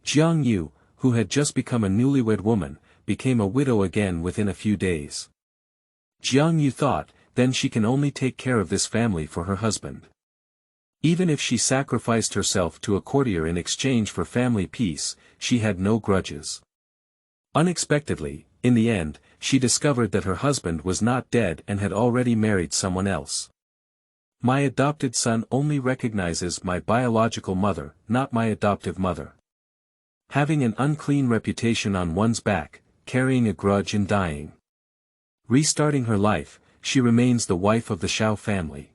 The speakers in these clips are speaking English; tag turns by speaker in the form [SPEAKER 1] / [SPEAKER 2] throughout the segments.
[SPEAKER 1] Jiang Yue, who had just become a newlywed woman, became a widow again within a few days. Jiang Yue thought, then she can only take care of this family for her husband. Even if she sacrificed herself to a courtier in exchange for family peace, she had no grudges. Unexpectedly, in the end, she discovered that her husband was not dead and had already married someone else. My adopted son only recognizes my biological mother, not my adoptive mother. Having an unclean reputation on one's back, carrying a grudge and dying. Restarting her life, she remains the wife of the Xiao family.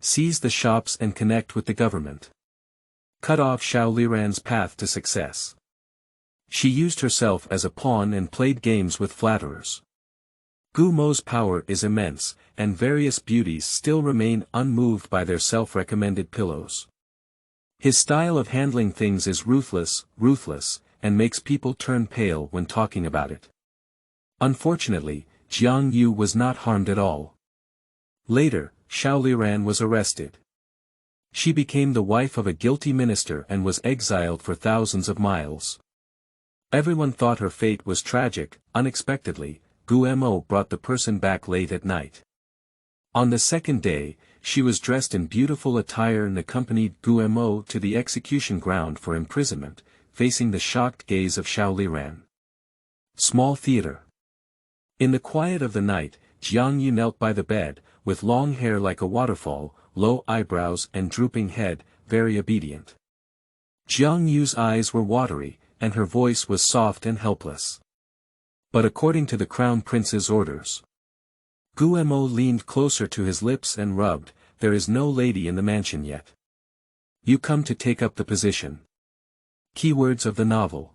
[SPEAKER 1] Seize the shops and connect with the government. Cut off Xiao Liran's path to success. She used herself as a pawn and played games with flatterers. Gu Mo's power is immense, and various beauties still remain unmoved by their self-recommended pillows. His style of handling things is ruthless, and makes people turn pale when talking about it. Unfortunately, Jiang Yue was not harmed at all. Later, Xiao Liran was arrested. She became the wife of a guilty minister and was exiled for thousands of miles. Everyone thought her fate was tragic. Unexpectedly, Gu Mo brought the person back late at night. On the second day, she was dressed in beautiful attire and accompanied Gu Mo to the execution ground for imprisonment, facing the shocked gaze of Xiao Liran. Small theater. In the quiet of the night, Jiang Yue knelt by the bed, with long hair like a waterfall, low eyebrows and drooping head, very obedient. Jiang Yue's eyes were watery, and her voice was soft and helpless. But according to the crown prince's orders. Gu Mo leaned closer to his lips and rubbed, "There is no lady in the mansion yet. You come to take up the position." Keywords of the novel.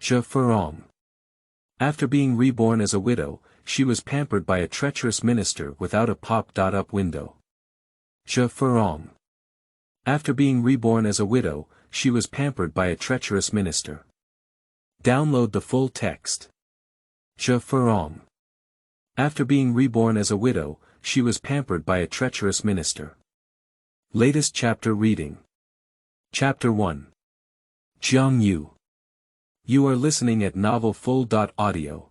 [SPEAKER 1] Zhe Furong. After being reborn as a widow, she was pampered by a treacherous minister without a pop-up window. Zhe Furong. After being reborn as a widow, she was pampered by a treacherous minister. Download the full text. Zhe Furong. After being reborn as a widow, she was pampered by a treacherous minister. Latest chapter reading. Chapter 1. Jiang Yue. You are listening at novelfull.audio.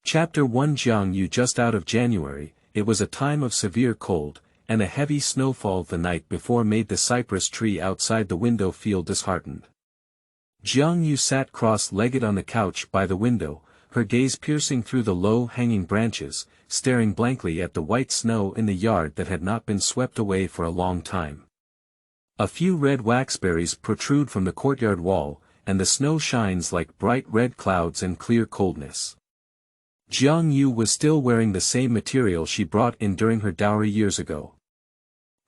[SPEAKER 1] Chapter 1. Jiang Yue. Just out of January, it was a time of severe cold, and a heavy snowfall the night before made the cypress tree outside the window feel disheartened. Jiang Yue sat cross-legged on the couch by the window, her gaze piercing through the low-hanging branches, staring blankly at the white snow in the yard that had not been swept away for a long time. A few red waxberries protrude from the courtyard wall, and the snow shines like bright red clouds in clear coldness. Jiang Yue was still wearing the same material she brought in during her dowry years ago.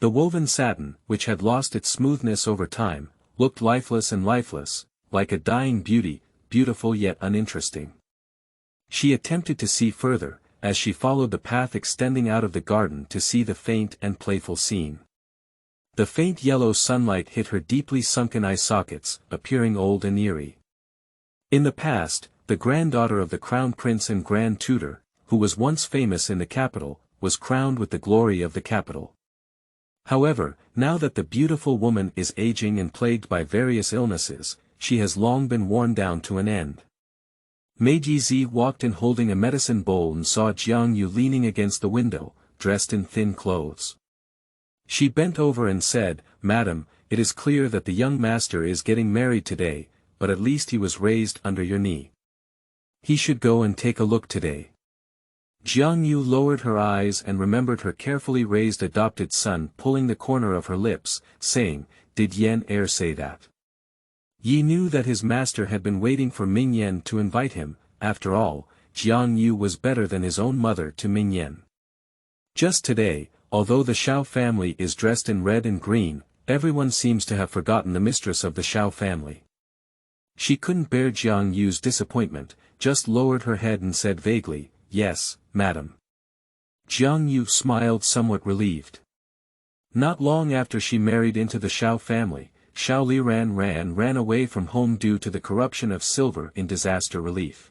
[SPEAKER 1] The woven satin, which had lost its smoothness over time, looked lifeless, like a dying beauty, beautiful yet uninteresting. She attempted to see further, as she followed the path extending out of the garden to see the faint and playful scene. The faint yellow sunlight hit her deeply sunken eye sockets, appearing old and eerie. In the past, the granddaughter of the crown prince and grand tutor, who was once famous in the capital, was crowned with the glory of the capital. However, now that the beautiful woman is aging and plagued by various illnesses, she has long been worn down to an end. Meiji Zi walked in holding a medicine bowl and saw Jiang Yue leaning against the window, dressed in thin clothes. She bent over and said, "Madam, it is clear that the young master is getting married today, but at least he was raised under your knee. He should go and take a look today." Jiang Yue lowered her eyes and remembered her carefully raised adopted son pulling the corner of her lips, saying, "Did Yan Er say that?" Yi knew that his master had been waiting for Ming Yan to invite him. After all, Jiang Yue was better than his own mother to Ming Yan. Just today, although the Xiao family is dressed in red and green, everyone seems to have forgotten the mistress of the Xiao family. She couldn't bear Jiang Yue's disappointment, just lowered her head and said vaguely, "Yes, madam." Jiang Yue smiled somewhat relieved. Not long after she married into the Xiao family, Xiao Liran ran away from home due to the corruption of silver in disaster relief.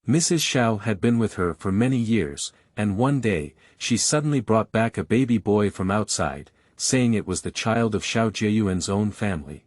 [SPEAKER 1] Mrs. Xiao had been with her for many years, and one day, she suddenly brought back a baby boy from outside, saying it was the child of Xiao Jieyuan's own family.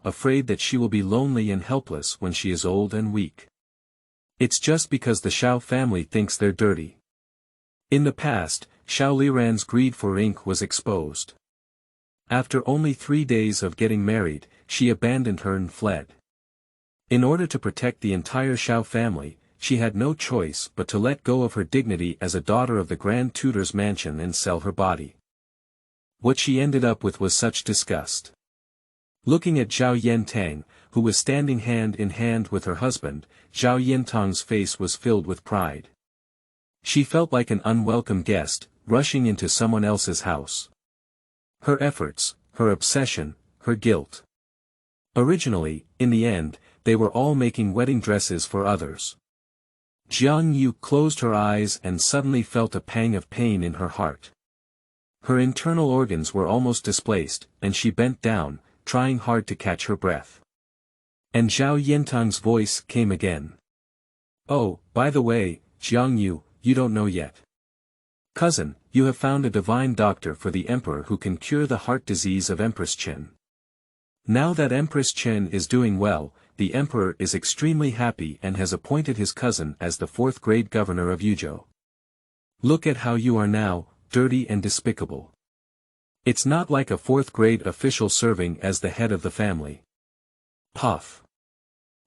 [SPEAKER 1] afraid that she will be lonely and helpless when she is old and weak. It's just because the Xiao family thinks they're dirty. In the past, Xiao Liran's greed for ink was exposed. After only 3 days of getting married, she abandoned her and fled. In order to protect the entire Xiao family, she had no choice but to let go of her dignity as a daughter of the Grand Tutor's mansion and sell her body. What she ended up with was such disgust. Looking at Zhao Yentang, who was standing hand in hand with her husband, Zhao Yentang's face was filled with pride. She felt like an unwelcome guest, rushing into someone else's house. Her efforts, her obsession, her guilt. Originally, in the end, they were all making wedding dresses for others. Jiang Yue closed her eyes and suddenly felt a pang of pain in her heart. Her internal organs were almost displaced, and she bent down, trying hard to catch her breath. And Zhao Yentang's voice came again. "Oh, by the way, Jiang Yue, you don't know yet. Cousin, you have found a divine doctor for the emperor who can cure the heart disease of Empress Chen. Now that Empress Chen is doing well, the emperor is extremely happy and has appointed his cousin as the 4th-grade governor of Yuzhou. Look at how you are now, dirty and despicable. It's not like a 4th-grade official serving as the head of the family." Puff.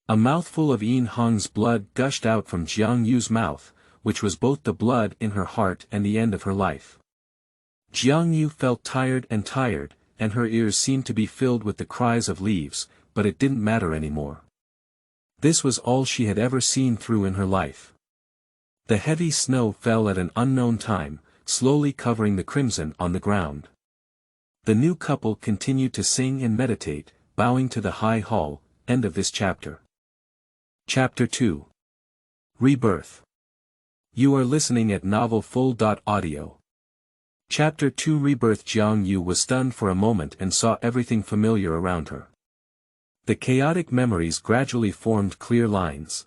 [SPEAKER 1] A mouthful of Yin Hong's blood gushed out from Jiang Yu's mouth, which was both the blood in her heart and the end of her life. Jiang Yue felt tired, and her ears seemed to be filled with the cries of leaves, but it didn't matter anymore. This was all she had ever seen through in her life. The heavy snow fell at an unknown time, slowly covering the crimson on the ground. The new couple continued to sing and meditate, bowing to the high hall. End of this chapter. Chapter 2. Rebirth. You are listening at novelfull.audio. Chapter 2 Rebirth. Jiang Yue was stunned for a moment and saw everything familiar around her. The chaotic memories gradually formed clear lines.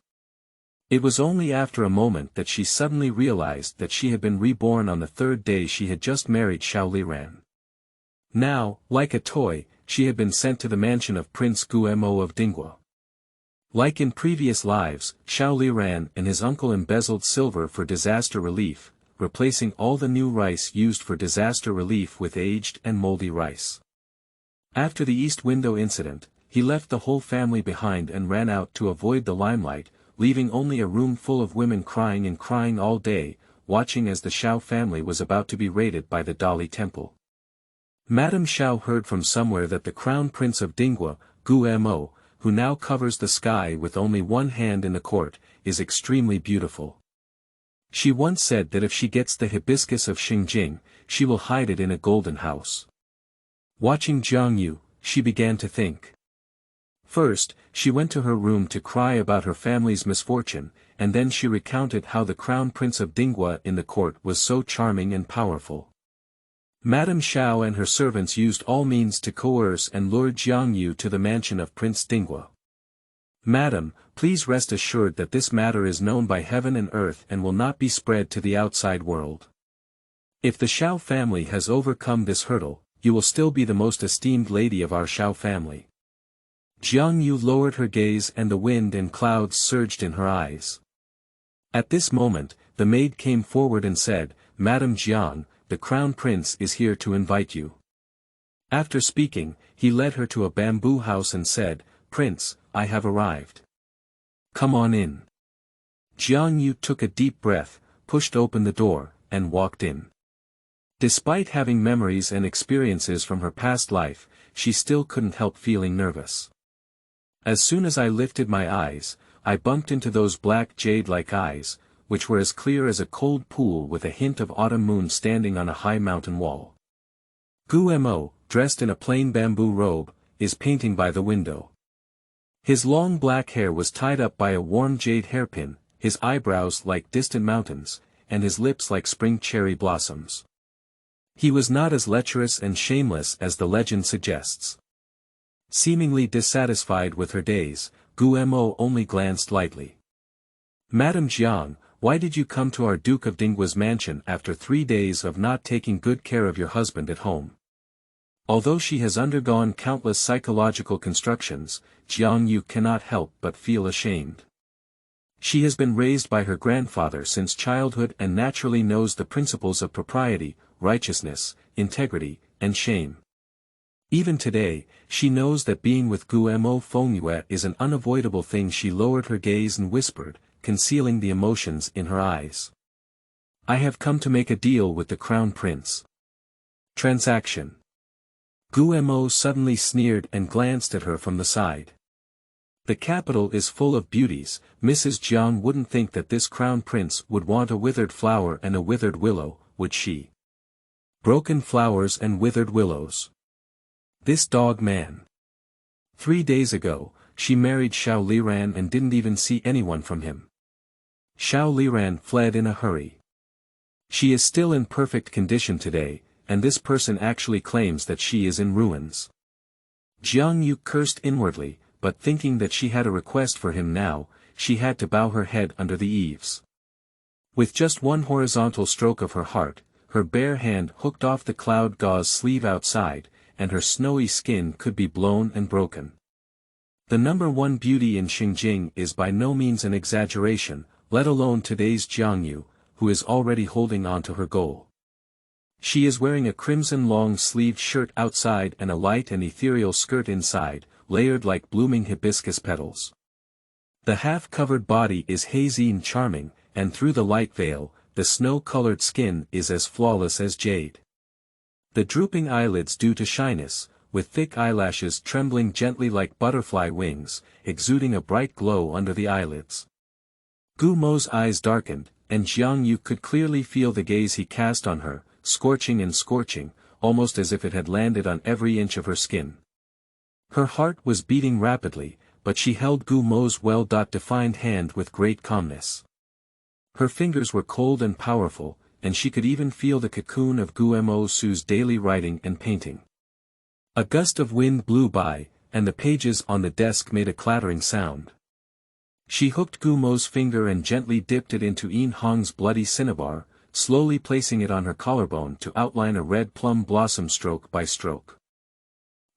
[SPEAKER 1] It was only after a moment that she suddenly realized that she had been reborn on the 3rd day she had just married Xiao Liran. Now, like a toy, she had been sent to the mansion of Prince Guemo of Dingguo. Like in previous lives, Xiao Liran and his uncle embezzled silver for disaster relief, replacing all the new rice used for disaster relief with aged and moldy rice. After the East Window incident, he left the whole family behind and ran out to avoid the limelight, leaving only a room full of women crying all day, watching as the Xiao family was about to be raided by the Dali temple. Madame Xiao heard from somewhere that the crown prince of Dingguo, Guemo, who now covers the sky with only one hand in the court, is extremely beautiful. She once said that if she gets the hibiscus of Xingjing, she will hide it in a golden house. Watching Jiang Yue, she began to think. First, she went to her room to cry about her family's misfortune, and then she recounted how the crown prince of Dingguo in the court was so charming and powerful. Madame Xiao and her servants used all means to coerce and lure Jiang Yue to the mansion of Prince Dingguo. "Madam, please rest assured that this matter is known by heaven and earth and will not be spread to the outside world. If the Xiao family has overcome this hurdle, you will still be the most esteemed lady of our Xiao family." Jiang Yue lowered her gaze and the wind and clouds surged in her eyes. At this moment, the maid came forward and said, "Madam Jiang, the crown prince is here to invite you." After speaking, he led her to a bamboo house and said, "Prince, I have arrived. Come on in." Jiang Yue took a deep breath, pushed open the door, and walked in. Despite having memories and experiences from her past life, she still couldn't help feeling nervous. As soon as I lifted my eyes, I bumped into those black jade-like eyes, which were as clear as a cold pool with a hint of autumn moon standing on a high mountain wall. Guemo, dressed in a plain bamboo robe, is painting by the window. His long black hair was tied up by a warm jade hairpin, his eyebrows like distant mountains, and his lips like spring cherry blossoms. He was not as lecherous and shameless as the legend suggests. Seemingly dissatisfied with her days, Guemo only glanced lightly. "Madame Jiang, why did you come to our Duke of Dingguo's mansion after 3 days of not taking good care of your husband at home?" Although she has undergone countless psychological constructions, Jiang Yue cannot help but feel ashamed. She has been raised by her grandfather since childhood and naturally knows the principles of propriety, righteousness, integrity, and shame. Even today, she knows that being with Guo Fengyue is an unavoidable thing. She lowered her gaze and whispered, concealing the emotions in her eyes. I have come to make a deal with the Crown Prince. Transaction. Guo suddenly sneered and glanced at her from the side. The capital is full of beauties, Mrs. Jiang wouldn't think that this Crown Prince would want a withered flower and a withered willow, would she? Broken flowers and withered willows. This dog man. 3 days ago, she married Xiao Liran and didn't even see anyone from him. Xiao Liran fled in a hurry. She is still in perfect condition today, and this person actually claims that she is in ruins. Jiang Yue cursed inwardly, but thinking that she had a request for him now, she had to bow her head under the eaves. With just one horizontal stroke of her heart, her bare hand hooked off the cloud gauze sleeve outside, and her snowy skin could be blown and broken. The number one beauty in Xingjing is by no means an exaggeration, let alone today's Jiang Yue, who is already holding on to her goal. She is wearing a crimson long-sleeved shirt outside and a light and ethereal skirt inside, layered like blooming hibiscus petals. The half-covered body is hazy and charming, and through the light veil, the snow-colored skin is as flawless as jade. The drooping eyelids due to shyness, with thick eyelashes trembling gently like butterfly wings, exuding a bright glow under the eyelids. Guo's eyes darkened, and Jiang Yue could clearly feel the gaze he cast on her, scorching and scorching, almost as if it had landed on every inch of her skin. Her heart was beating rapidly, but she held Guo's well-defined hand with great calmness. Her fingers were cold and powerful, and she could even feel the cocoon of Guo's daily writing and painting. A gust of wind blew by, and the pages on the desk made a clattering sound. She hooked Guo's finger and gently dipped it into Yin Hong's bloody cinnabar, slowly placing it on her collarbone to outline a red plum blossom stroke by stroke.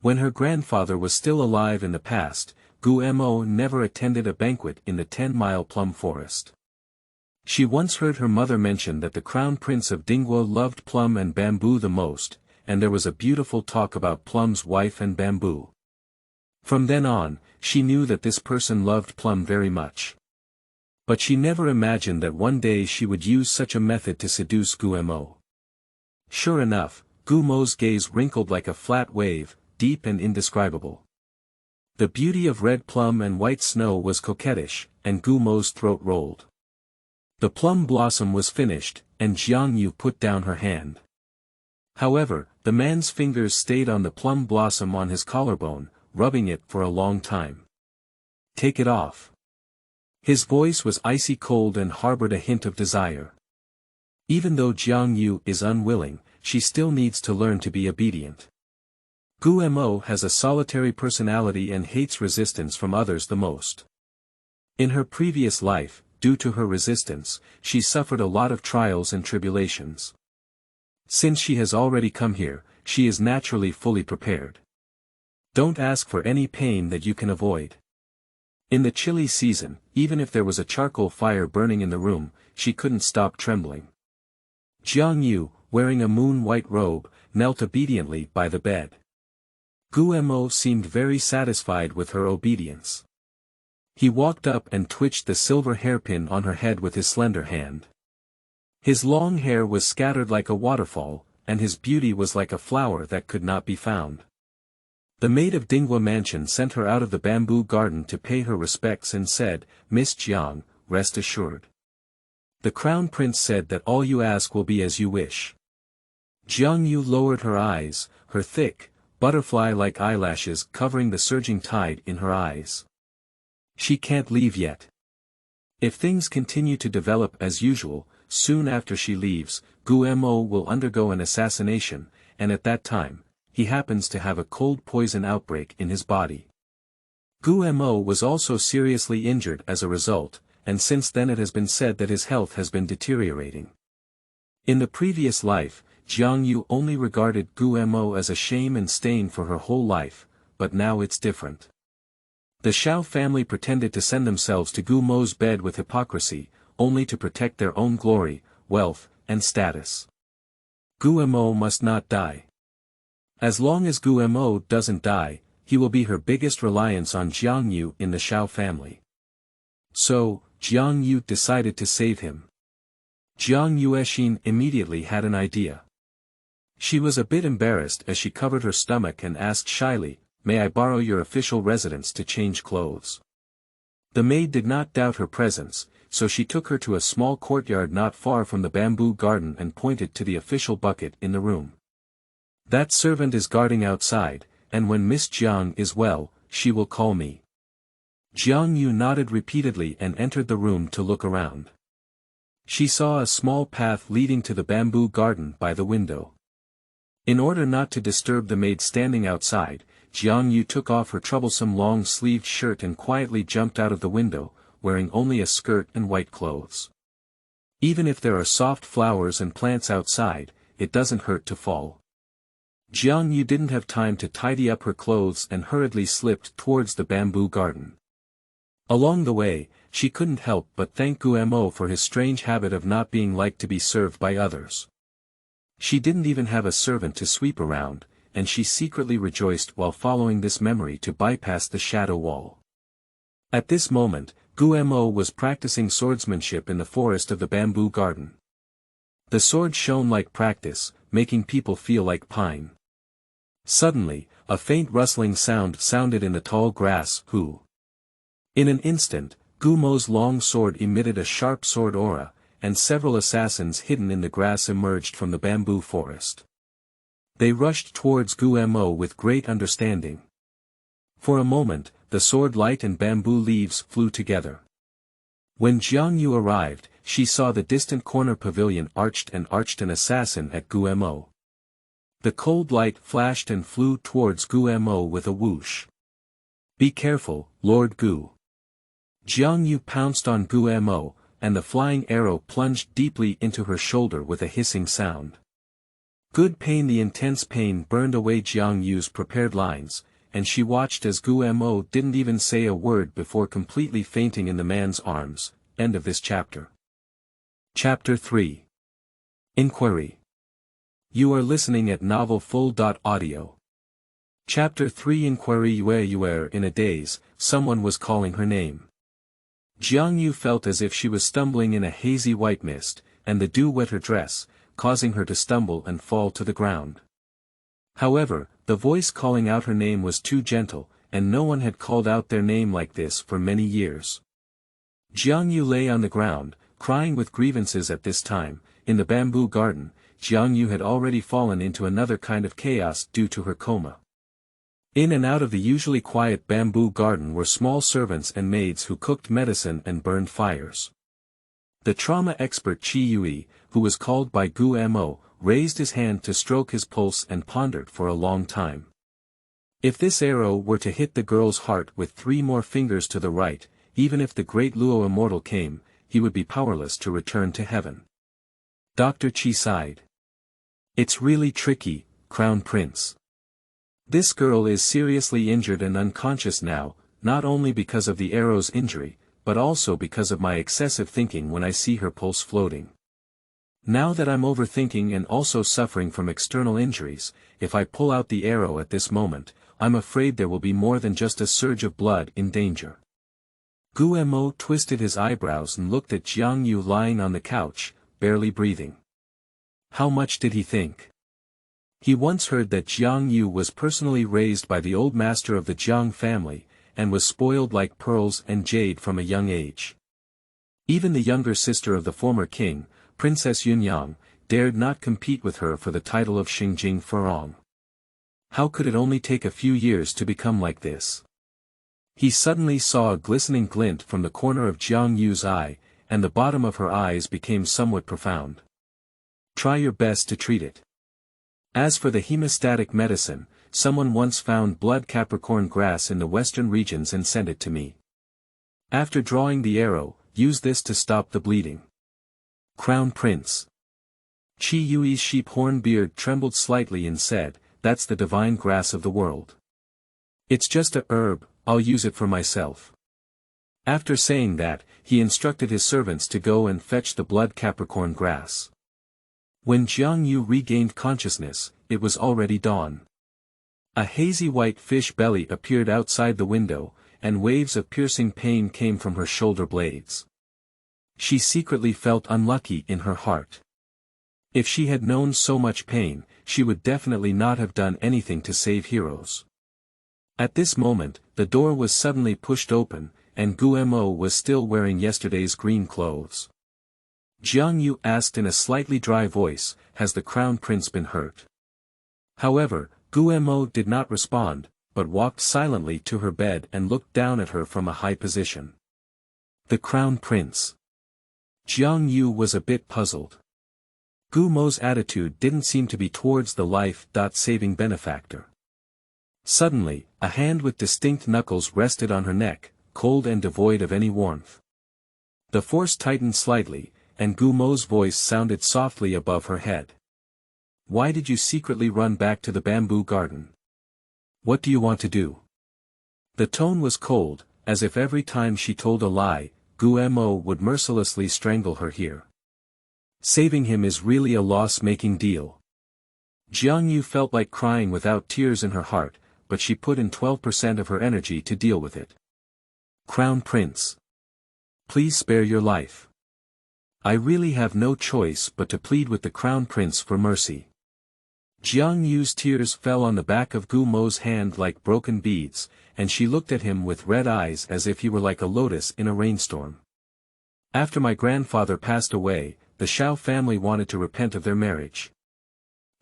[SPEAKER 1] When her grandfather was still alive in the past, Guo never attended a banquet in the 10-mile plum forest. She once heard her mother mention that the Crown Prince of Dingguo loved plum and bamboo the most, and there was a beautiful talk about Plum's wife and bamboo. From then on, she knew that this person loved Plum very much. But she never imagined that one day she would use such a method to seduce Guo. Sure enough, Guo's gaze wrinkled like a flat wave, deep and indescribable. The beauty of red plum and white snow was coquettish, and Guo's throat rolled. The plum blossom was finished, and Jiang Yue put down her hand. However, the man's fingers stayed on the plum blossom on his collarbone, rubbing it for a long time. Take it off. His voice was icy cold and harbored a hint of desire. Even though Jiang Yue is unwilling, she still needs to learn to be obedient. Guo has a solitary personality and hates resistance from others the most. In her previous life, due to her resistance, she suffered a lot of trials and tribulations. Since she has already come here, she is naturally fully prepared. Don't ask for any pain that you can avoid. In the chilly season, even if there was a charcoal fire burning in the room, she couldn't stop trembling. Jiang Yue, wearing a moon-white robe, knelt obediently by the bed. Guo seemed very satisfied with her obedience. He walked up and twitched the silver hairpin on her head with his slender hand. His long hair was scattered like a waterfall, and his beauty was like a flower that could not be found. The maid of Dingguo Mansion sent her out of the bamboo garden to pay her respects and said, "Miss Jiang, rest assured. The Crown Prince said that all you ask will be as you wish." Jiang Yue lowered her eyes, her thick, butterfly-like eyelashes covering the surging tide in her eyes. She can't leave yet. If things continue to develop as usual, soon after she leaves, Guo will undergo an assassination, and at that time, he happens to have a cold poison outbreak in his body. Guo was also seriously injured as a result, and since then it has been said that his health has been deteriorating. In the previous life, Jiang Yue only regarded Gu Mo as a shame and stain for her whole life, but now it's different. The Xiao family pretended to send themselves to Gu Mo's bed with hypocrisy, only to protect their own glory, wealth, and status. Gu Mo must not die. As long as Gu Mo doesn't die, he will be her biggest reliance on Jiang Yue in the Xiao family. So, Jiang Yue decided to save him. Jiang Yue immediately had an idea. She was a bit embarrassed as she covered her stomach and asked shyly, "May I borrow your official residence to change clothes?" The maid did not doubt her presence, so she took her to a small courtyard not far from the bamboo garden and pointed to the official bucket in the room. "That servant is guarding outside, and when Miss Jiang is well, she will call me." Jiang Yue nodded repeatedly and entered the room to look around. She saw a small path leading to the bamboo garden by the window. In order not to disturb the maid standing outside, Jiang Yue took off her troublesome long-sleeved shirt and quietly jumped out of the window, wearing only a skirt and white clothes. Even if there are soft flowers and plants outside, it doesn't hurt to fall. Jiang Yue didn't have time to tidy up her clothes and hurriedly slipped towards the bamboo garden. Along the way, she couldn't help but thank Gu Mo for his strange habit of not being liked to be served by others. She didn't even have a servant to sweep around, and she secretly rejoiced while following this memory to bypass the shadow wall. At this moment, Gu Mo was practicing swordsmanship in the forest of the bamboo garden. The sword shone like practice, making people feel like pine. Suddenly, a faint rustling sound sounded in the tall grass. "Who?" In an instant, Gu Mo's long sword emitted a sharp sword aura, and several assassins hidden in the grass emerged from the bamboo forest. They rushed towards Gu Mo with great understanding. For a moment, the sword light and bamboo leaves flew together. When Jiang Yue arrived, she saw the distant corner pavilion arched an assassin at Gu Mo. The cold light flashed and flew towards Gu Mo with a whoosh. "Be careful, Lord Gu." Jiang Yue pounced on Gu Mo, and the flying arrow plunged deeply into her shoulder with a hissing sound. Good pain. The intense pain burned away Jiang Yue's prepared lines, and she watched as Gu Mo didn't even say a word before completely fainting in the man's arms. End of this chapter. Chapter 3. Inquiry. You are listening at novelfull.audio. Chapter 3. Inquiry. Yue. In a daze, someone was calling her name. Jiang Yue felt as if she was stumbling in a hazy white mist, and the dew wet her dress, causing her to stumble and fall to the ground. However, the voice calling out her name was too gentle, and no one had called out their name like this for many years. Jiang Yue lay on the ground, crying with grievances. At this time, in the bamboo garden, Jiang Yue had already fallen into another kind of chaos due to her coma. In and out of the usually quiet bamboo garden were small servants and maids who cooked medicine and burned fires. The trauma expert Qi Yue, who was called by Gu Mo, raised his hand to stroke his pulse and pondered for a long time. If this arrow were to hit the girl's heart with 3 more fingers to the right, even if the great Luo immortal came, he would be powerless to return to heaven. Dr. Qi sighed. "It's really tricky, Crown Prince. This girl is seriously injured and unconscious now, not only because of the arrow's injury, but also because of my excessive thinking when I see her pulse floating. Now that I'm overthinking and also suffering from external injuries, if I pull out the arrow at this moment, I'm afraid there will be more than just a surge of blood in danger." Gu Mo twisted his eyebrows and looked at Jiang Yue lying on the couch, barely breathing. How much did he think? He once heard that Jiang Yue was personally raised by the old master of the Jiang family, and was spoiled like pearls and jade from a young age. Even the younger sister of the former king, Princess Yunyang, dared not compete with her for the title of Zhe Furong. How could it only take a few years to become like this? He suddenly saw a glistening glint from the corner of Jiang Yue's eye, and the bottom of her eyes became somewhat profound. Try your best to treat it. As for the hemostatic medicine, someone once found blood Capricorn grass in the western regions and sent it to me. After drawing the arrow, use this to stop the bleeding. Crown Prince. Qi Yui's sheep-horn beard trembled slightly and said, "That's the divine grass of the world. It's just a herb, I'll use it for myself." After saying that, he instructed his servants to go and fetch the blood Capricorn grass. When Jiang Yue regained consciousness, it was already dawn. A hazy white fish belly appeared outside the window, and waves of piercing pain came from her shoulder blades. She secretly felt unlucky in her heart. If she had known so much pain, she would definitely not have done anything to save heroes. At this moment, the door was suddenly pushed open, and Guemo was still wearing yesterday's green clothes. Jiang Yue asked in a slightly dry voice, "Has the crown prince been hurt?" However, Guemo did not respond, but walked silently to her bed and looked down at her from a high position. The crown prince. Jiang Yue was a bit puzzled. Gumo's attitude didn't seem to be towards the life-saving benefactor. Suddenly, a hand with distinct knuckles rested on her neck, cold and devoid of any warmth. The force tightened slightly, and Gumo's voice sounded softly above her head. "Why did you secretly run back to the bamboo garden? What do you want to do?" The tone was cold, as if every time she told a lie, Guemo would mercilessly strangle her here. Saving him is really a loss-making deal. Jiang Yue felt like crying without tears in her heart, but she put in 12% of her energy to deal with it. "Crown Prince. Please spare your life. I really have no choice but to plead with the Crown Prince for mercy." Jiang Yue's tears fell on the back of Gumo's hand like broken beads, and she looked at him with red eyes as if he were like a lotus in a rainstorm. "After my grandfather passed away, the Xiao family wanted to repent of their marriage.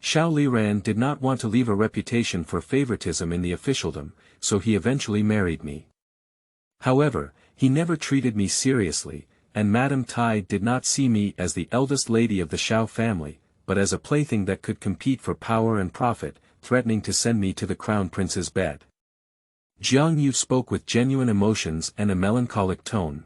[SPEAKER 1] Xiao Liran did not want to leave a reputation for favoritism in the officialdom, so he eventually married me. However, he never treated me seriously, and Madame Tai did not see me as the eldest lady of the Xiao family, but as a plaything that could compete for power and profit, threatening to send me to the crown prince's bed." Jiang Yue spoke with genuine emotions and a melancholic tone.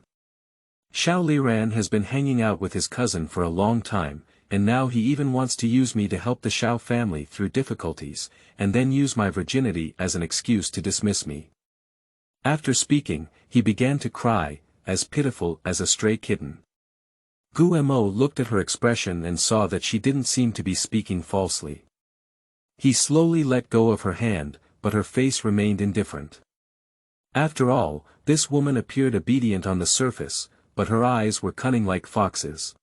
[SPEAKER 1] "Xiao Liran has been hanging out with his cousin for a long time, and now he even wants to use me to help the Xiao family through difficulties, and then use my virginity as an excuse to dismiss me." After speaking, he began to cry, as pitiful as a stray kitten. Guemo looked at her expression and saw that she didn't seem to be speaking falsely. He slowly let go of her hand, but her face remained indifferent. After all, this woman appeared obedient on the surface, but her eyes were cunning like foxes.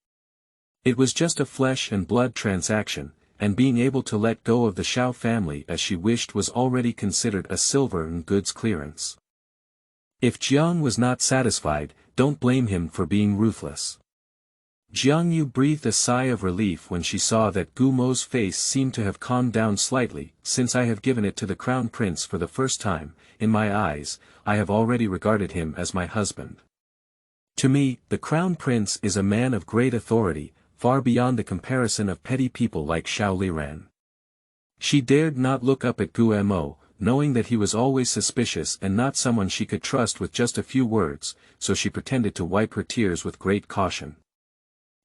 [SPEAKER 1] It was just a flesh and blood transaction, and being able to let go of the Xiao family as she wished was already considered a silver and goods clearance. If Jiang was not satisfied, don't blame him for being ruthless. Jiang Yue breathed a sigh of relief when she saw that Gumo's face seemed to have calmed down slightly. "Since I have given it to the crown prince for the first time, in my eyes, I have already regarded him as my husband. To me, the crown prince is a man of great authority, far beyond the comparison of petty people like Xiao Liran." She dared not look up at Guemo, knowing that he was always suspicious and not someone she could trust with just a few words, so she pretended to wipe her tears with great caution.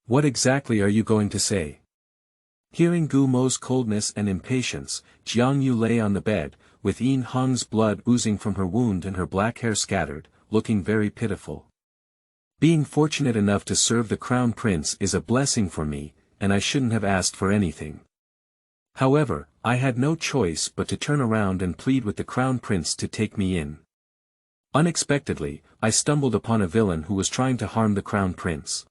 [SPEAKER 1] "What exactly are you going to say?" Hearing Gumo's coldness and impatience, Jiang Yue lay on the bed, with Yin Hong's blood oozing from her wound and her black hair scattered, looking very pitiful. "Being fortunate enough to serve the crown prince is a blessing for me, and I shouldn't have asked for anything. However, I had no choice but to turn around and plead with the crown prince to take me in. Unexpectedly, I stumbled upon a villain who was trying to harm the crown prince.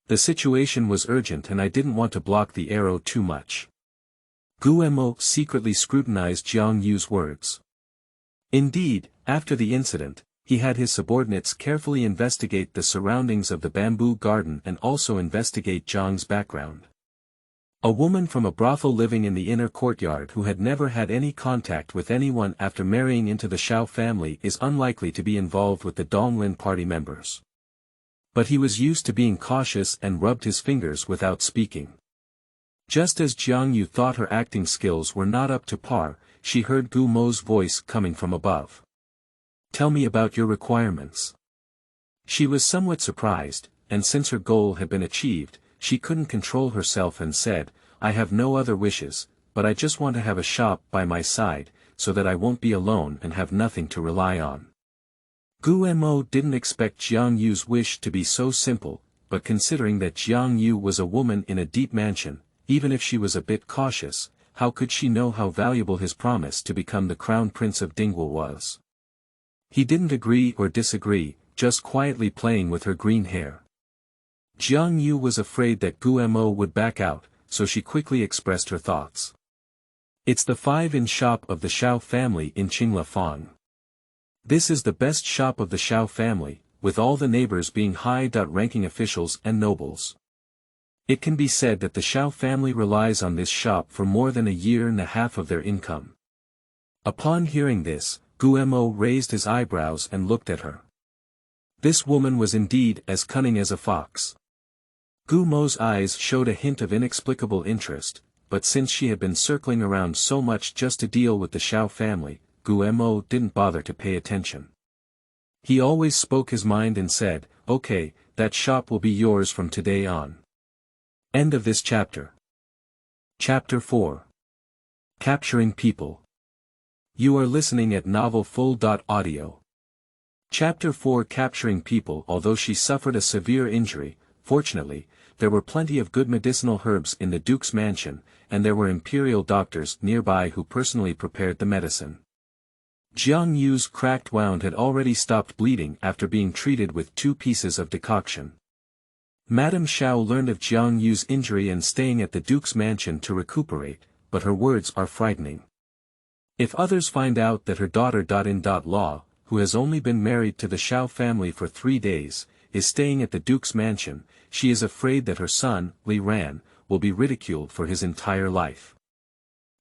[SPEAKER 1] The situation was urgent and I didn't want to block the arrow too much." Guemo secretly scrutinized Jiang Yue's words. Indeed, after the incident, he had his subordinates carefully investigate the surroundings of the bamboo garden and also investigate Jiang's background. A woman from a brothel living in the inner courtyard who had never had any contact with anyone after marrying into the Xiao family is unlikely to be involved with the Donglin party members. But he was used to being cautious and rubbed his fingers without speaking. Just as Jiang Yue thought her acting skills were not up to par, she heard Gumo's voice coming from above. "Tell me about your requirements." She was somewhat surprised, and since her goal had been achieved, she couldn't control herself and said, "I have no other wishes, but I just want to have a shop by my side, so that I won't be alone and have nothing to rely on." Gu Mo didn't expect Jiang Yue's wish to be so simple, but considering that Jiang Yue was a woman in a deep mansion, even if she was a bit cautious, how could she know how valuable his promise to become the crown prince of Dingwa was? He didn't agree or disagree, just quietly playing with her green hair. Jiang Yue was afraid that Gu Mo would back out, so she quickly expressed her thoughts. "It's the 5-in shop of the Xiao family in Qingla Fang. This is the best shop of the Xiao family, with all the neighbors being high-ranking officials and nobles. It can be said that the Xiao family relies on this shop for more than a year and a half of their income." Upon hearing this, Gu Mo raised his eyebrows and looked at her. This woman was indeed as cunning as a fox. Gu Mo's eyes showed a hint of inexplicable interest, but since she had been circling around so much just to deal with the Xiao family, Gu Mo didn't bother to pay attention. He always spoke his mind and said, "Okay, that shop will be yours from today on." End of this chapter. Chapter 4. Capturing People. You are listening at novelfull.audio. Chapter 4. Capturing People. Although she suffered a severe injury, fortunately, there were plenty of good medicinal herbs in the Duke's mansion, and there were imperial doctors nearby who personally prepared the medicine. Jiang Yue's cracked wound had already stopped bleeding after being treated with 2 pieces of decoction. Madame Xiao learned of Jiang Yue's injury and staying at the Duke's mansion to recuperate, but her words are frightening. If others find out that her daughter-in-law, who has only been married to the Xiao family for 3 days, is staying at the Duke's mansion, she is afraid that her son, Li Ran, will be ridiculed for his entire life.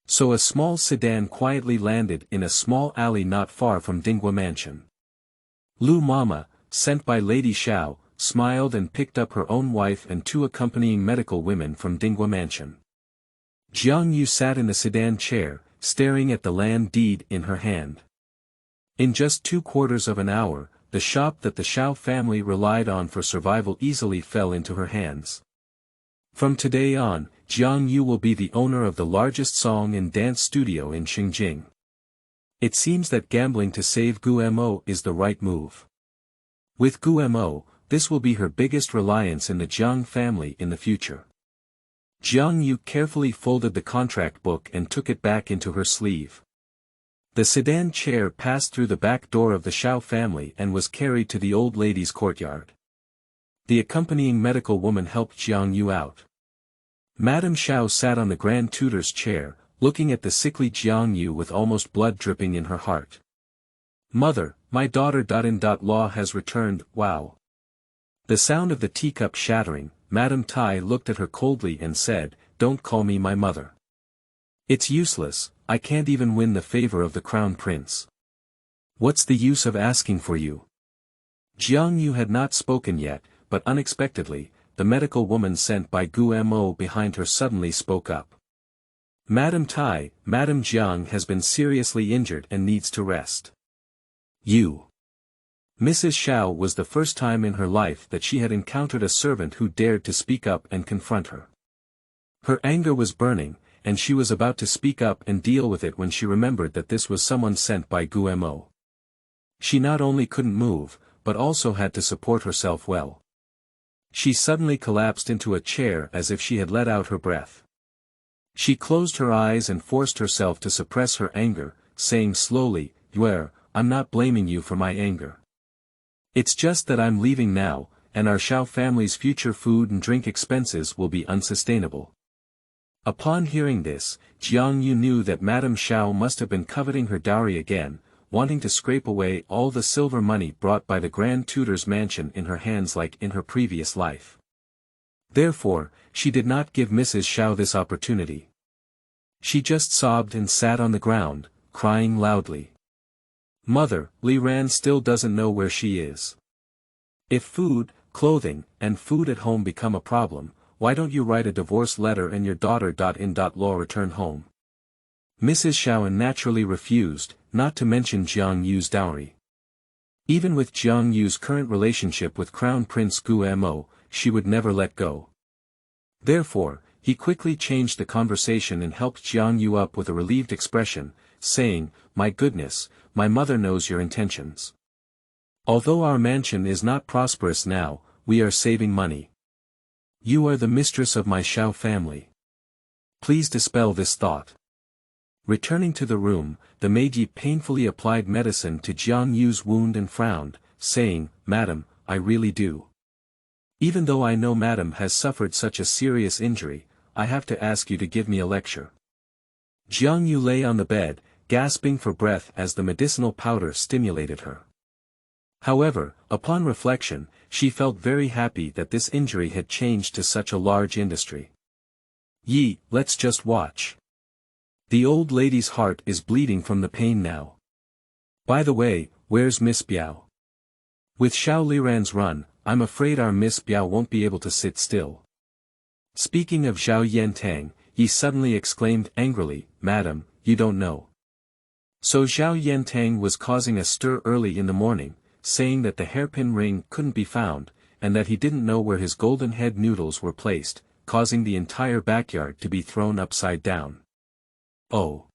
[SPEAKER 1] So a small sedan quietly landed in a small alley not far from Dingwa mansion. Lu Mama, sent by Lady Xiao, smiled and picked up her own wife and 2 accompanying medical women from Dingwa mansion. Jiang Yue sat in a sedan chair, staring at the land deed in her hand. In just 2/4 of an hour, the shop that the Xiao family relied on for survival easily fell into her hands. From today on, Jiang Yue will be the owner of the largest song and dance studio in Xinjiang. It seems that gambling to save Gu Mo is the right move. With Gu Mo, this will be her biggest reliance in the Jiang family in the future. Jiang Yue carefully folded the contract book and took it back into her sleeve. The sedan chair passed through the back door of the Xiao family and was carried to the old lady's courtyard. The accompanying medical woman helped Jiang Yue out. Madame Xiao sat on the Grand Tutor's chair, looking at the sickly Jiang Yue with almost blood dripping in her heart. "Mother, my daughter-in-law has returned, wow." The sound of the teacup shattering, Madame Tai looked at her coldly and said, "Don't call me my mother. It's useless, I can't even win the favor of the crown prince. What's the use of asking for you?" Jiang Yue had not spoken yet, but unexpectedly, the medical woman sent by Gu Mo behind her suddenly spoke up. "Madame Tai, Madame Jiang has been seriously injured and needs to rest." You. Mrs. Xiao was the first time in her life that she had encountered a servant who dared to speak up and confront her. Her anger was burning, and she was about to speak up and deal with it when she remembered that this was someone sent by Gu Mo. She not only couldn't move, but also had to support herself well. She suddenly collapsed into a chair as if she had let out her breath. She closed her eyes and forced herself to suppress her anger, saying slowly, "Yue, I'm not blaming you for my anger. It's just that I'm leaving now, and our Xiao family's future food and drink expenses will be unsustainable." Upon hearing this, Jiang Yue knew that Madame Xiao must have been coveting her dowry again, wanting to scrape away all the silver money brought by the Grand Tutor's mansion in her hands like in her previous life. Therefore, she did not give Mrs. Xiao this opportunity. She just sobbed and sat on the ground, crying loudly. "Mother, Li Ran still doesn't know where she is. If food, clothing, and food at home become a problem, why don't you write a divorce letter and your daughter-in-law return home?" Mrs. Xiao naturally refused, not to mention Jiang Yue's dowry. Even with Jiang Yue's current relationship with Crown Prince Gu Mo, she would never let go. Therefore, he quickly changed the conversation and helped Jiang Yue up with a relieved expression, saying, "My goodness, my mother knows your intentions. Although our mansion is not prosperous now, we are saving money. You are the mistress of my Xiao family. Please dispel this thought." Returning to the room, the maid painfully applied medicine to Jiang Yu's wound and frowned, saying, "Madam, I really do. Even though I know Madam has suffered such a serious injury, I have to ask you to give me a lecture." Jiang Yue lay on the bed, gasping for breath as the medicinal powder stimulated her. However, upon reflection, she felt very happy that this injury had changed to such a large industry. Let's just watch. The old lady's heart is bleeding from the pain now. By the way, where's Miss Biao? With Xiao Liran's run, I'm afraid our Miss Biao won't be able to sit still. Speaking of Zhao Yentang, Yi suddenly exclaimed angrily, "Madam, you don't know." So Zhao Yentang was causing a stir early in the morning, saying that the hairpin ring couldn't be found, and that he didn't know where his golden head noodles were placed, causing the entire backyard to be thrown upside down. Oh.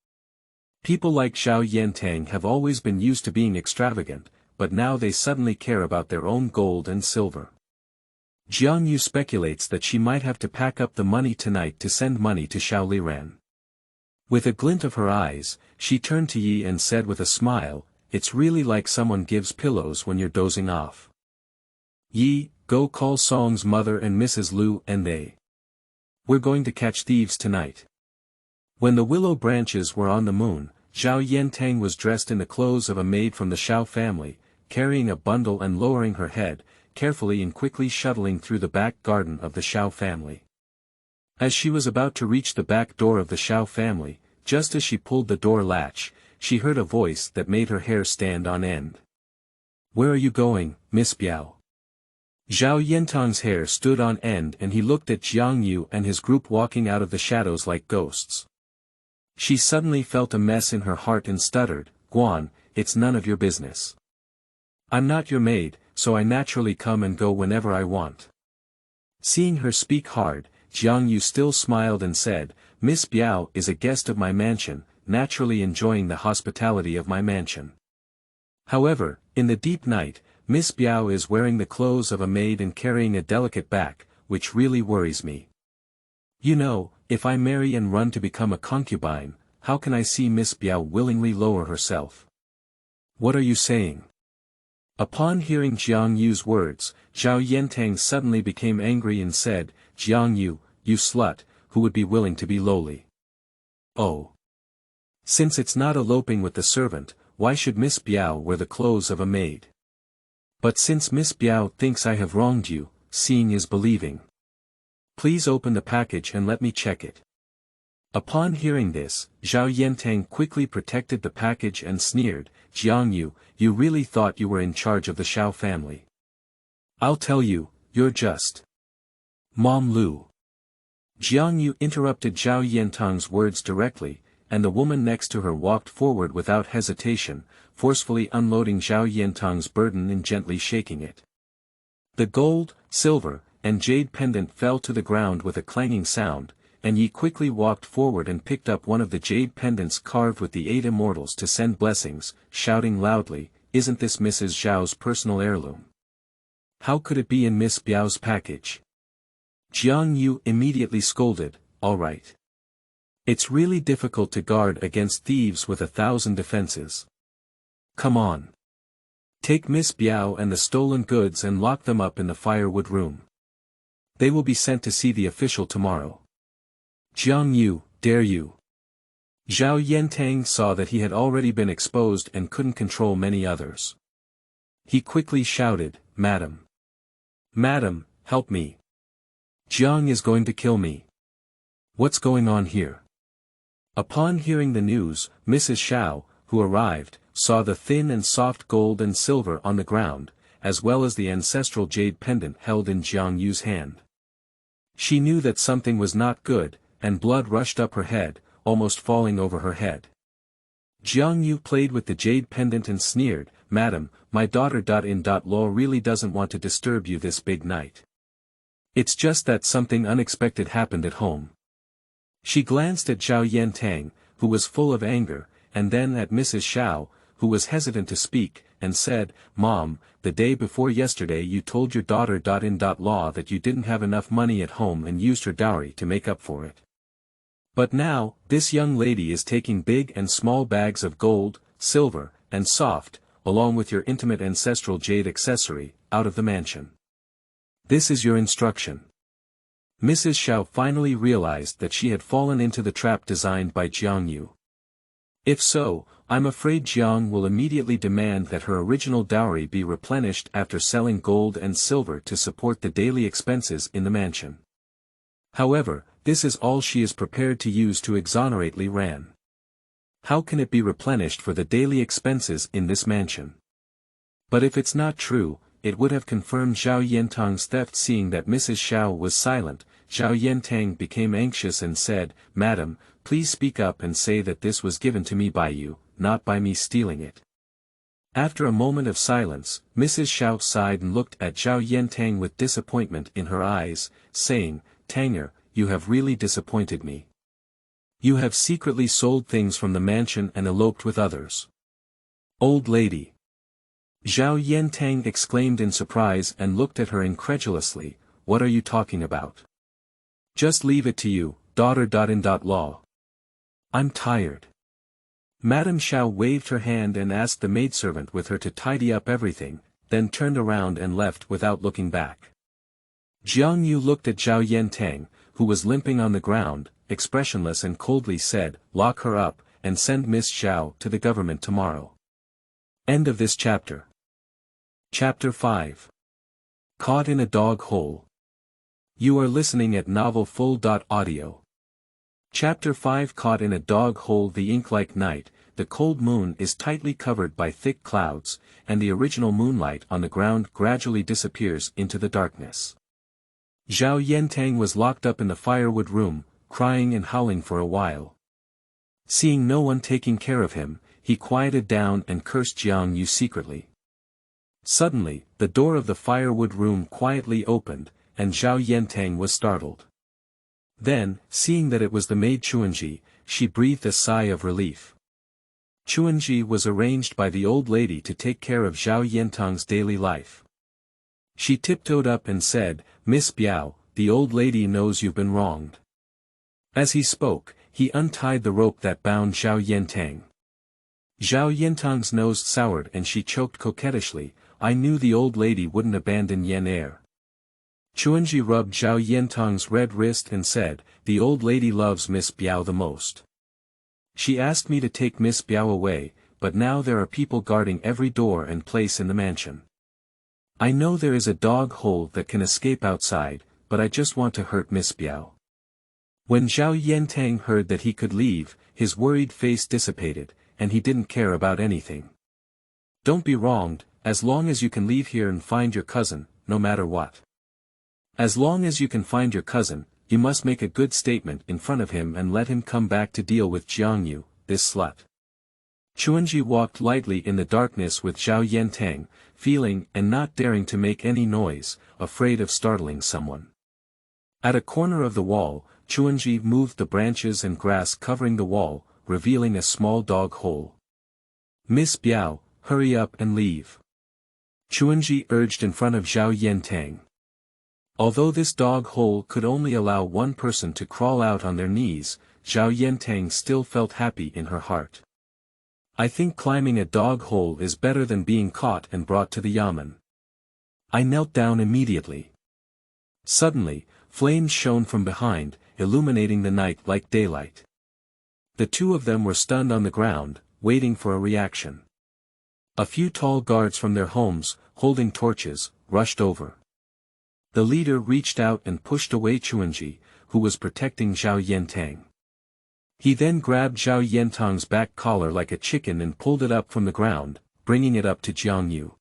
[SPEAKER 1] People like Zhao Yentang have always been used to being extravagant, but now they suddenly care about their own gold and silver. Jiang Yue speculates that she might have to pack up the money tonight to send money to Xiao Liran. With a glint of her eyes, she turned to Yi and said with a smile, "It's really like someone gives pillows when you're dozing off. Yi, go call Song's mother and Mrs. Liu and we're going to catch thieves tonight." When the willow branches were on the moon, Zhao Yentang was dressed in the clothes of a maid from the Xiao family, carrying a bundle and lowering her head, carefully and quickly shuttling through the back garden of the Xiao family. As she was about to reach the back door of the Xiao family, just as she pulled the door latch, she heard a voice that made her hair stand on end. "Where are you going, Miss Biao?" Zhao Yentang's hair stood on end and he looked at Jiang Yue and his group walking out of the shadows like ghosts. She suddenly felt a mess in her heart and stuttered, "Guan, it's none of your business. I'm not your maid, so I naturally come and go whenever I want." Seeing her speak hard, Jiang Yue still smiled and said, "Miss Biao is a guest of my mansion, naturally enjoying the hospitality of my mansion. However, in the deep night, Miss Biao is wearing the clothes of a maid and carrying a delicate back, which really worries me. You know, if I marry and run to become a concubine, how can I see Miss Biao willingly lower herself?" "What are you saying?" Upon hearing Jiang Yue's words, Zhao Yentang suddenly became angry and said, "Jiang Yue, you slut, who would be willing to be lowly? Oh. Since it's not eloping with the servant, why should Miss Biao wear the clothes of a maid? But since Miss Biao thinks I have wronged you, seeing is believing. Please open the package and let me check it." Upon hearing this, Zhao Yentang quickly protected the package and sneered, "Jiang Yue, you really thought you were in charge of the Xiao family? I'll tell you, you're just Mom Lu." Jiang Yue interrupted Zhao Yentang's words directly, and the woman next to her walked forward without hesitation, forcefully unloading Zhao Yentang's burden and gently shaking it. The gold, silver, and jade pendant fell to the ground with a clanging sound, and Yi quickly walked forward and picked up one of the jade pendants carved with the 8 immortals to send blessings, shouting loudly, "Isn't this Mrs. Zhao's personal heirloom? How could it be in Miss Biao's package?" Jiang Yue immediately scolded, "All right. It's really difficult to guard against thieves with 1,000 defenses. Come on. Take Miss Biao and the stolen goods and lock them up in the firewood room. They will be sent to see the official tomorrow." "Jiang Yue, dare you?" Zhao Yentang saw that he had already been exposed and couldn't control many others. He quickly shouted, "Madam! Madam, help me! Jiang is going to kill me. What's going on here?" Upon hearing the news, Mrs. Xiao, who arrived, saw the thin and soft gold and silver on the ground, as well as the ancestral jade pendant held in Jiang Yue's hand. She knew that something was not good, and blood rushed up her head, almost falling over her head. Jiang Yue played with the jade pendant and sneered, "Madam, my daughter-in-law really doesn't want to disturb you this big night. It's just that something unexpected happened at home. She glanced at Zhao Yantang, who was full of anger, and then at Mrs. Xiao, who was hesitant to speak, and said, "Mom, the day before yesterday you told your daughter-in-law that you didn't have enough money at home and used her dowry to make up for it. But now, this young lady is taking big and small bags of gold, silver, and soft, along with your intimate ancestral jade accessory, out of the mansion. This is your instruction." Mrs. Xiao finally realized that she had fallen into the trap designed by Jiang Yue. If so, I'm afraid Jiang will immediately demand that her original dowry be replenished after selling gold and silver to support the daily expenses in the mansion. However, this is all she is prepared to use to exonerate Li Ran. How can it be replenished for the daily expenses in this mansion? But if it's not true, it would have confirmed Zhao Yantang's theft. Seeing that Mrs. Xiao was silent, Zhao Yantang became anxious and said, "Madam, please speak up and say that this was given to me by you, not by me stealing it." After a moment of silence, Mrs. Xiao sighed and looked at Zhao Yantang with disappointment in her eyes, saying, "Tanger, you have really disappointed me. You have secretly sold things from the mansion and eloped with others." "Old lady!" Zhao Yantang exclaimed in surprise and looked at her incredulously, "What are you talking about? Just leave it to you, daughter-in-law. I'm tired." Madame Xiao waved her hand and asked the maidservant with her to tidy up everything, then turned around and left without looking back. Jiang Yue looked at Zhao Yantang, who was limping on the ground, expressionless, and coldly said, "Lock her up, and send Miss Xiao to the government tomorrow." End of this chapter. Chapter 5. Caught in a Dog Hole. You are listening at novelfull.audio. Chapter 5. Caught in a dog hole. The ink-like night, the cold moon is tightly covered by thick clouds, and the original moonlight on the ground gradually disappears into the darkness. Zhao Yantang was locked up in the firewood room, crying and howling for a while. Seeing no one taking care of him, he quieted down and cursed Jiang Yue secretly. Suddenly, the door of the firewood room quietly opened, and Zhao Yantang was startled. Then, seeing that it was the maid Chuanji, she breathed a sigh of relief. Chuanji was arranged by the old lady to take care of Zhao Yantang's daily life. She tiptoed up and said, "Miss Biao, the old lady knows you've been wronged." As he spoke, he untied the rope that bound Zhao Yantang. Zhao Yantang's nose soured and she choked coquettishly, "I knew the old lady wouldn't abandon Yan Er." Chuanji rubbed Zhao Yantang's red wrist and said, "The old lady loves Miss Biao the most. She asked me to take Miss Biao away, but now there are people guarding every door and place in the mansion. I know there is a dog hole that can escape outside, but I just want to hurt Miss Biao." When Zhao Yantang heard that he could leave, his worried face dissipated, and he didn't care about anything. "Don't be wronged, as long as you can leave here and find your cousin, no matter what. As long as you can find your cousin, you must make a good statement in front of him and let him come back to deal with Jiang Yue, this slut." Chuanji walked lightly in the darkness with Zhao Yantang, feeling and not daring to make any noise, afraid of startling someone. At a corner of the wall, Chuanji moved the branches and grass covering the wall, revealing a small dog hole. "Miss Biao, hurry up and leave," Chuanji urged in front of Zhao Yantang. Although this dog hole could only allow one person to crawl out on their knees, Zhao Yantang still felt happy in her heart. "I think climbing a dog hole is better than being caught and brought to the yamen." I knelt down immediately. Suddenly, flames shone from behind, illuminating the night like daylight. The two of them were stunned on the ground, waiting for a reaction. A few tall guards from their homes, holding torches, rushed over. The leader reached out and pushed away Chuanji, who was protecting Zhao Yantang. He then grabbed Zhao Yantang's back collar like a chicken and pulled it up from the ground, bringing it up to Jiang Yue.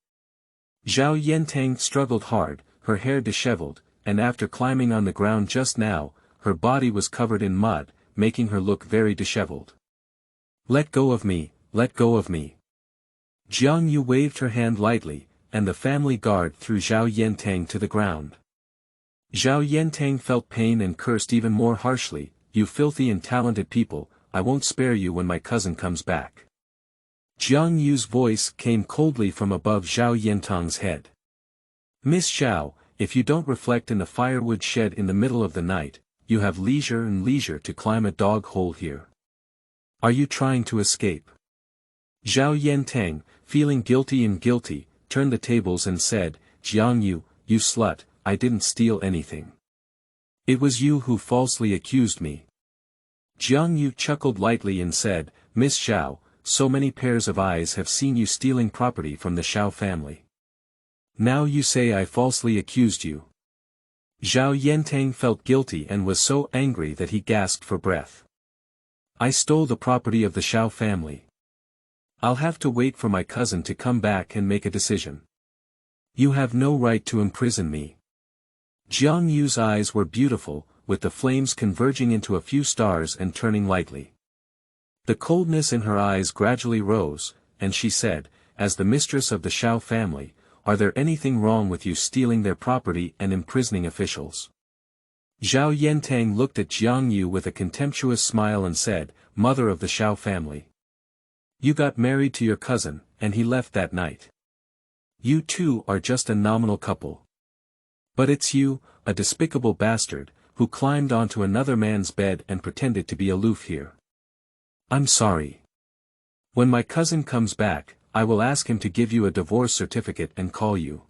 [SPEAKER 1] Zhao Yantang struggled hard, her hair disheveled, and after climbing on the ground just now, her body was covered in mud, making her look very disheveled. "Let go of me, let go of me." Jiang Yue waved her hand lightly, and the family guard threw Zhao Yantang to the ground. Zhao Yentang felt pain and cursed even more harshly, "You filthy and talented people, I won't spare you when my cousin comes back." Jiang Yu's voice came coldly from above Zhao Yentang's head. "Miss Xiao, if you don't reflect in the firewood shed in the middle of the night, you have leisure to climb a dog hole here. Are you trying to escape?" Zhao Yentang, feeling guilty, turned the tables and said, "Jiang Yue, you slut, I didn't steal anything. It was you who falsely accused me." Jiang Yue chuckled lightly and said, "Miss Xiao, so many pairs of eyes have seen you stealing property from the Xiao family. Now you say I falsely accused you." Zhao Yentang felt guilty and was so angry that he gasped for breath. "I stole the property of the Xiao family. I'll have to wait for my cousin to come back and make a decision. You have no right to imprison me." Jiang Yu's eyes were beautiful, with the flames converging into a few stars and turning lightly. The coldness in her eyes gradually rose, and she said, "As the mistress of the Xiao family, are there anything wrong with you stealing their property and imprisoning officials?" Zhao Yentang looked at Jiang Yue with a contemptuous smile and said, "Mother of the Xiao family. You got married to your cousin, and he left that night. You two are just a nominal couple. But it's you, a despicable bastard, who climbed onto another man's bed and pretended to be aloof here. I'm sorry. When my cousin comes back, I will ask him to give you a divorce certificate and call you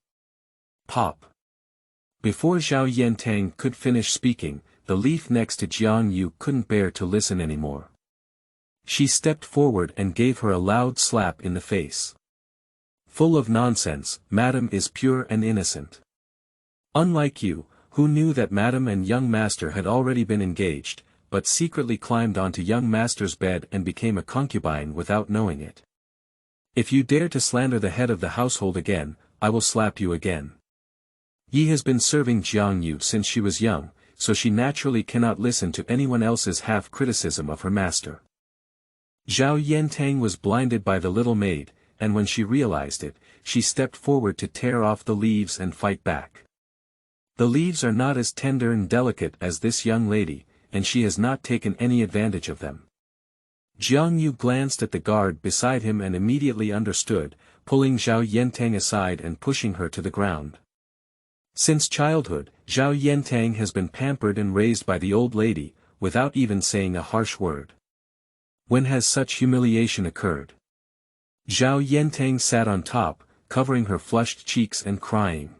[SPEAKER 1] Pop." Before Zhao Yentang could finish speaking, the leaf next to Jiang Yue couldn't bear to listen anymore. She stepped forward and gave her a loud slap in the face. "Full of nonsense, Madam is pure and innocent. Unlike you, who knew that Madam and young master had already been engaged, but secretly climbed onto young master's bed and became a concubine without knowing it. If you dare to slander the head of the household again, I will slap you again." Yi has been serving Jiang Yue since she was young, so she naturally cannot listen to anyone else's half-criticism of her master. Zhao Yentang was blinded by the little maid, and when she realized it, she stepped forward to tear off the leaves and fight back. The leaves are not as tender and delicate as this young lady, and she has not taken any advantage of them. Jiang Yue glanced at the guard beside him and immediately understood, pulling Zhao Yentang aside and pushing her to the ground. Since childhood, Zhao Yentang has been pampered and raised by the old lady, without even saying a harsh word. When has such humiliation occurred? Zhao Yentang sat on top, covering her flushed cheeks and crying.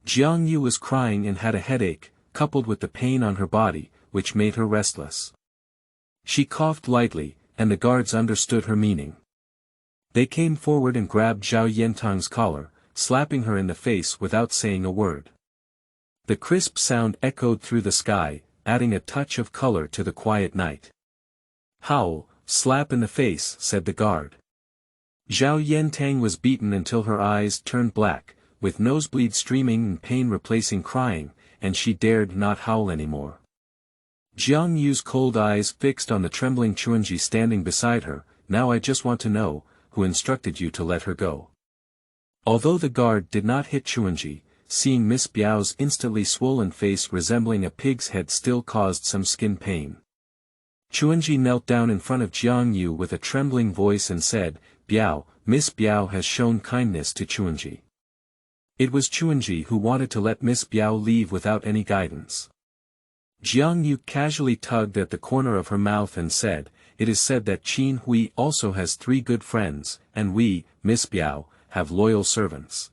[SPEAKER 1] Jiang Yue was crying and had a headache, coupled with the pain on her body, which made her restless. She coughed lightly, and the guards understood her meaning. They came forward and grabbed Zhao Yentang's collar, slapping her in the face without saying a word. The crisp sound echoed through the sky, adding a touch of color to the quiet night. "Howl, slap in the face," said the guard. Zhao Yentang was beaten until her eyes turned black, with nosebleed streaming and pain replacing crying, and she dared not howl anymore. Jiang Yu's cold eyes fixed on the trembling Chuanji standing beside her. "Now I just want to know, who instructed you to let her go?" Although the guard did not hit Chuanji, seeing Miss Biao's instantly swollen face resembling a pig's head still caused some skin pain. Chuanji knelt down in front of Jiang Yue with a trembling voice and said, "Biao, Miss Biao has shown kindness to Chuanji." It was Chuanji who wanted to let Miss Biao leave without any guidance. Jiang Yue casually tugged at the corner of her mouth and said, "It is said that Qin Hui also has 3 good friends, and we, Miss Biao, have loyal servants.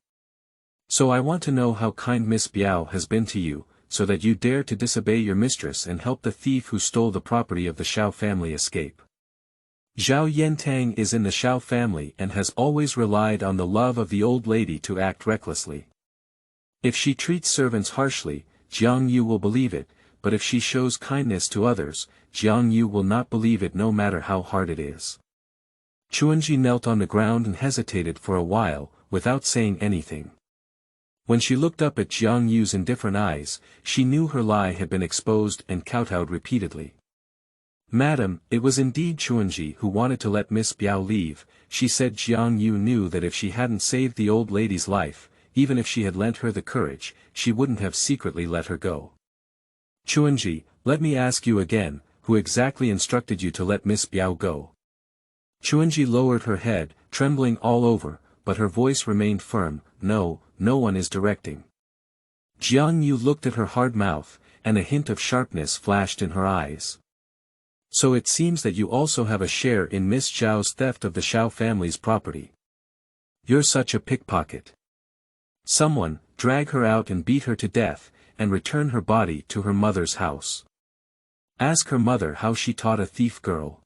[SPEAKER 1] So I want to know how kind Miss Biao has been to you, so that you dare to disobey your mistress and help the thief who stole the property of the Xiao family escape." Zhao Yentang is in the Xiao family and has always relied on the love of the old lady to act recklessly. If she treats servants harshly, Jiang Yue will believe it, but if she shows kindness to others, Jiang Yue will not believe it no matter how hard it is. Chuanji knelt on the ground and hesitated for a while, without saying anything. When she looked up at Jiang Yu's indifferent eyes, she knew her lie had been exposed and kowtowed repeatedly. "Madam, it was indeed Chuanji who wanted to let Miss Biao leave," she said. Jiang Yue knew that if she hadn't saved the old lady's life, even if she had lent her the courage, she wouldn't have secretly let her go. Chuanji, let me ask you again, who exactly instructed you to let Miss Biao go? Chuanji lowered her head, trembling all over, but her voice remained firm. No, no one is directing. Jiang Yue looked at her hard mouth, and a hint of sharpness flashed in her eyes. So it seems that you also have a share in Miss Xiao's theft of the Xiao family's property. You're such a pickpocket. Someone, drag her out and beat her to death, and return her body to her mother's house. Ask her mother how she taught a thief girl.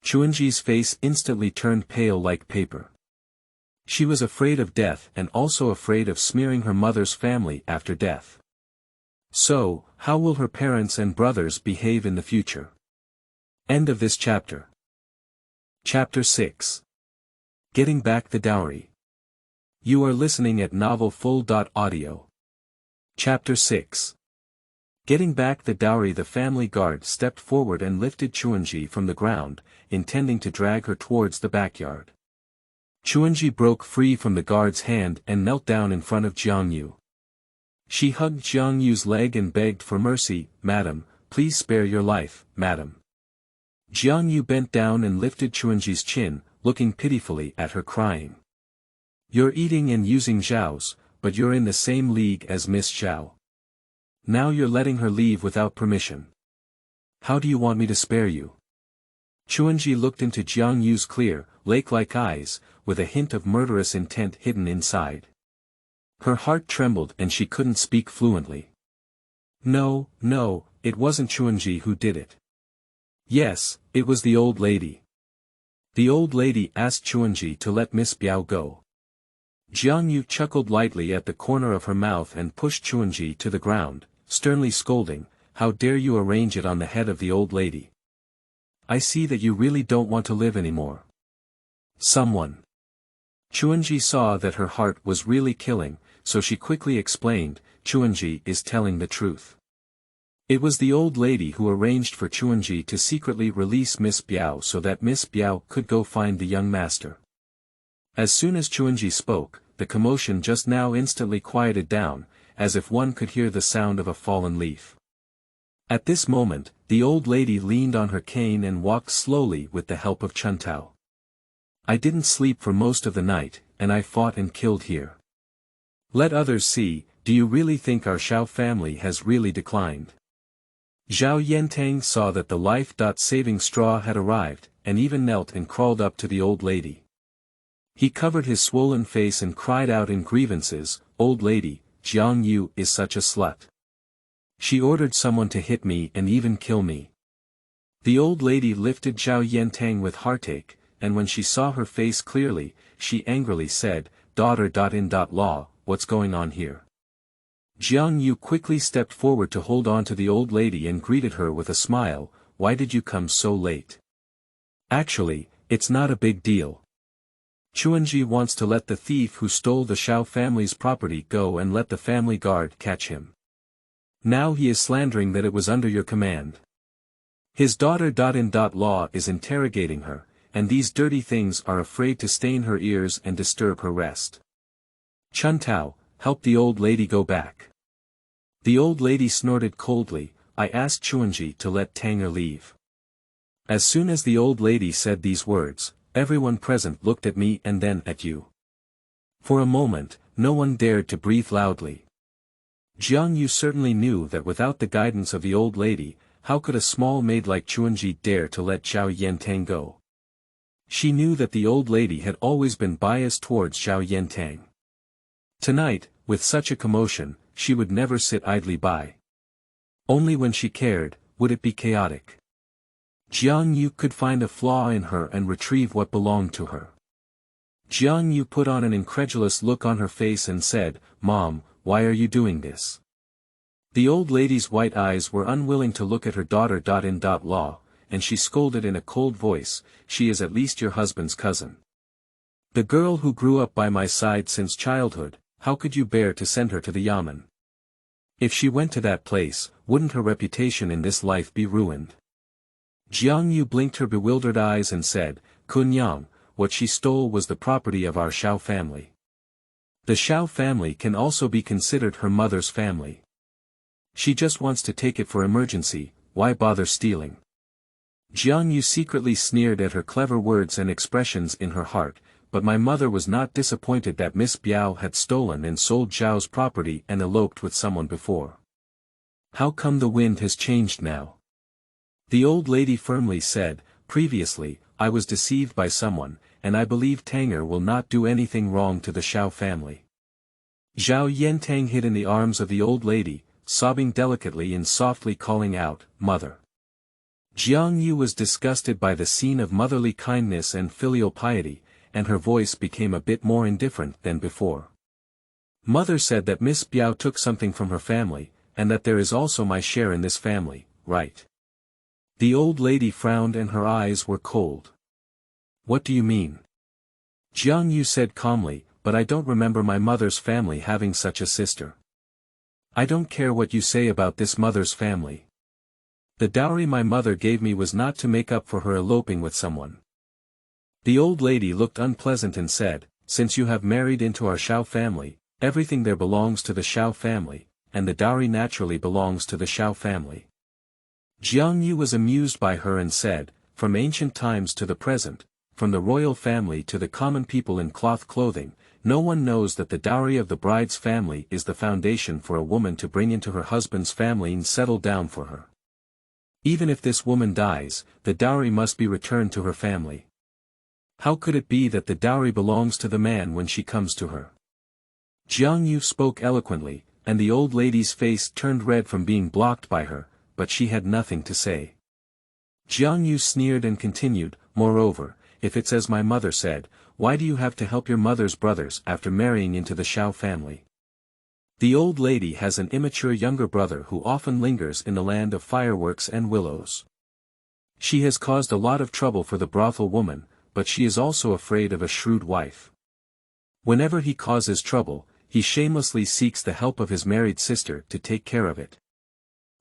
[SPEAKER 1] Chuanji's face instantly turned pale like paper. She was afraid of death and also afraid of smearing her mother's family after death. So, how will her parents and brothers behave in the future? End of this chapter. Chapter 6. Getting Back the Dowry. You are listening at novelfull.audio. Chapter 6. Getting back the dowry. The family guard stepped forward and lifted Chuanji from the ground, intending to drag her towards the backyard. Chuanji broke free from the guard's hand and knelt down in front of Jiang Yue. She hugged Jiang Yue's leg and begged for mercy. Madam, please spare your life, madam. Jiang Yue bent down and lifted Chuanji's chin, looking pitifully at her crying. You're eating and using Xiao's, but you're in the same league as Miss Xiao. Now you're letting her leave without permission. How do you want me to spare you? Chuanji looked into Jiang Yue's clear, lake-like eyes, with a hint of murderous intent hidden inside. Her heart trembled and she couldn't speak fluently. No, no, it wasn't Chuanji who did it. Yes, it was the old lady. The old lady asked Chuanji to let Miss Biao go. Jiang Yue chuckled lightly at the corner of her mouth and pushed Chuanji to the ground, sternly scolding, how dare you arrange it on the head of the old lady? I see that you really don't want to live anymore. Someone. Chuanji saw that her heart was really killing, so she quickly explained, Chuanji is telling the truth. It was the old lady who arranged for Chuanji to secretly release Miss Biao so that Miss Biao could go find the young master. As soon as Chuanji spoke, the commotion just now instantly quieted down, as if one could hear the sound of a fallen leaf. At this moment, the old lady leaned on her cane and walked slowly with the help of Chuntao. I didn't sleep for most of the night, and I fought and killed here. Let others see, do you really think our Xiao family has really declined? Zhao Yentang saw that the life-saving straw had arrived, and even knelt and crawled up to the old lady. He covered his swollen face and cried out in grievances, Old lady, Jiang Yue is such a slut. She ordered someone to hit me and even kill me. The old lady lifted Zhao Yentang with heartache, and when she saw her face clearly, she angrily said, Daughter.in.law, what's going on here? Jiang Yue quickly stepped forward to hold on to the old lady and greeted her with a smile, why did you come so late? Actually, it's not a big deal. Chuanji wants to let the thief who stole the Xiao family's property go and let the family guard catch him. Now he is slandering that it was under your command. His daughter.in.law is interrogating her, and these dirty things are afraid to stain her ears and disturb her rest. Chuntao, help the old lady go back. The old lady snorted coldly, I asked Chuanji to let Tanger leave. As soon as the old lady said these words, everyone present looked at me and then at you. For a moment, no one dared to breathe loudly. Jiang Yue certainly knew that without the guidance of the old lady, how could a small maid like Chuanji dare to let Zhao Yentang go? She knew that the old lady had always been biased towards Zhao Yentang. Tonight, with such a commotion, she would never sit idly by. Only when she cared, would it be chaotic. Jiang Yue could find a flaw in her and retrieve what belonged to her. Jiang Yue put on an incredulous look on her face and said, Mom, why are you doing this? The old lady's white eyes were unwilling to look at her daughter.in.law, and she scolded in a cold voice, she is at least your husband's cousin. The girl who grew up by my side since childhood, how could you bear to send her to the Yamen? If she went to that place, wouldn't her reputation in this life be ruined? Jiang Yue blinked her bewildered eyes and said, Kunyang, what she stole was the property of our Xiao family. The Xiao family can also be considered her mother's family. She just wants to take it for emergency, why bother stealing? Jiang Yue secretly sneered at her clever words and expressions in her heart, but my mother was not disappointed that Miss Biao had stolen and sold Zhao's property and eloped with someone before. How come the wind has changed now? The old lady firmly said, previously, I was deceived by someone, and I believe Tanger will not do anything wrong to the Xiao family. Zhao Yentang hid in the arms of the old lady, sobbing delicately and softly calling out, Mother. Jiang Yue was disgusted by the scene of motherly kindness and filial piety, and her voice became a bit more indifferent than before. Mother said that Miss Biao took something from her family, and that there is also my share in this family, right? The old lady frowned and her eyes were cold. What do you mean? Jiang Yue said calmly, but I don't remember my mother's family having such a sister. I don't care what you say about this mother's family. The dowry my mother gave me was not to make up for her eloping with someone. The old lady looked unpleasant and said, since you have married into our Xiao family, everything there belongs to the Xiao family, and the dowry naturally belongs to the Xiao family. Jiang Yue was amused by her and said, from ancient times to the present, from the royal family to the common people in cloth clothing, no one knows that the dowry of the bride's family is the foundation for a woman to bring into her husband's family and settle down for her. Even if this woman dies, the dowry must be returned to her family. How could it be that the dowry belongs to the man when she comes to her? Jiang Yue spoke eloquently, and the old lady's face turned red from being blocked by her, but she had nothing to say. Jiang Yue sneered and continued, moreover, if it's as my mother said, why do you have to help your mother's brothers after marrying into the Xiao family? The old lady has an immature younger brother who often lingers in the land of fireworks and willows. She has caused a lot of trouble for the brothel woman, but she is also afraid of a shrewd wife. Whenever he causes trouble, he shamelessly seeks the help of his married sister to take care of it.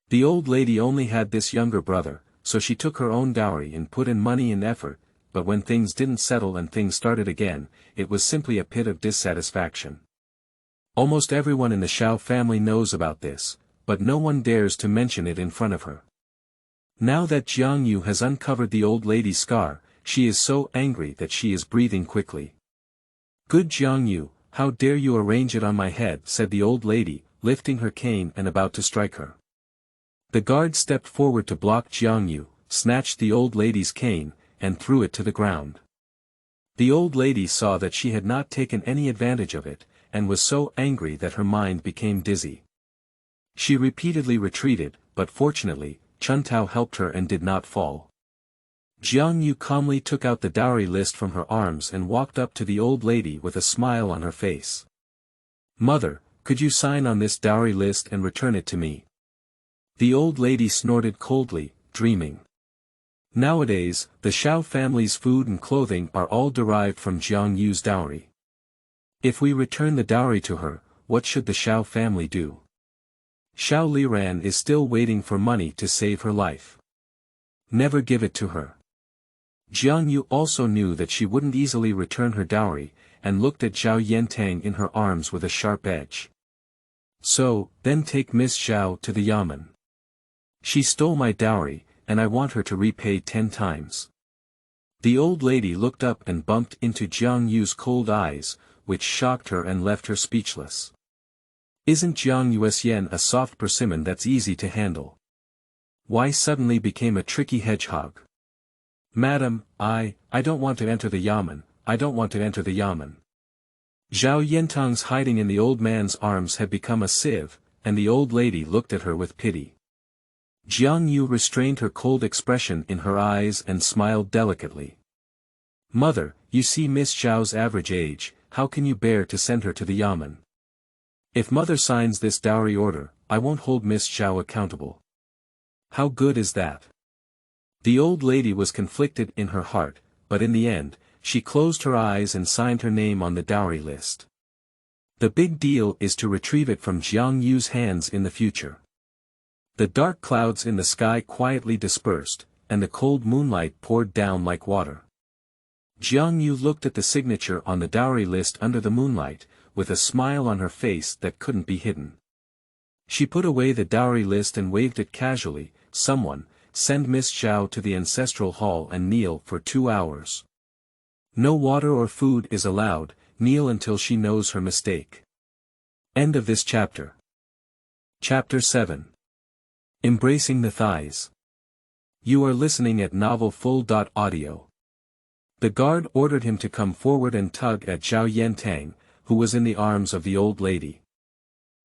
[SPEAKER 1] The old lady only had this younger brother, so she took her own dowry and put in money and effort, but when things didn't settle and things started again, it was simply a pit of dissatisfaction. Almost everyone in the Xiao family knows about this, but no one dares to mention it in front of her. Now that Jiang Yue has uncovered the old lady's scar, she is so angry that she is breathing quickly. Good Jiang Yue, how dare you arrange it on my head, said the old lady, lifting her cane and about to strike her. The guard stepped forward to block Jiang Yue, snatched the old lady's cane, and threw it to the ground. The old lady saw that she had not taken any advantage of it, and was so angry that her mind became dizzy. She repeatedly retreated, but fortunately, Chuntao helped her and did not fall. Jiang Yue calmly took out the dowry list from her arms and walked up to the old lady with a smile on her face. Mother, could you sign on this dowry list and return it to me? The old lady snorted coldly, dreaming. Nowadays, the Xiao family's food and clothing are all derived from Jiang Yue's dowry. If we return the dowry to her, what should the Xiao family do? Xiao Liran is still waiting for money to save her life. Never give it to her. Jiang Yue also knew that she wouldn't easily return her dowry, and looked at Zhao Yentang in her arms with a sharp edge. So, then take Miss Xiao to the yamen. She stole my dowry, and I want her to repay 10 times. The old lady looked up and bumped into Jiang Yue's cold eyes, which shocked her and left her speechless. Isn't Jiang Yuexian a soft persimmon that's easy to handle? Why suddenly became a tricky hedgehog? Madam, I don't want to enter the yamen, I don't want to enter the yamen. Zhao Yentang's hiding in the old man's arms had become a sieve, and the old lady looked at her with pity. Jiang Yue restrained her cold expression in her eyes and smiled delicately. Mother, you see Miss Zhao's average age, how can you bear to send her to the yamen? If mother signs this dowry order, I won't hold Miss Xiao accountable. How good is that? The old lady was conflicted in her heart, but in the end, she closed her eyes and signed her name on the dowry list. The big deal is to retrieve it from Jiang Yue's hands in the future. The dark clouds in the sky quietly dispersed, and the cold moonlight poured down like water. Jiang Yue looked at the signature on the dowry list under the moonlight, with a smile on her face that couldn't be hidden. She put away the dowry list and waved it casually. Someone, send Miss Xiao to the ancestral hall and kneel for 2 hours. No water or food is allowed, kneel until she knows her mistake. End of this chapter. Chapter 7. Embracing the Thighs. You are listening at novelfull.audio. The guard ordered him to come forward and tug at Zhao Yentang, who was in the arms of the old lady.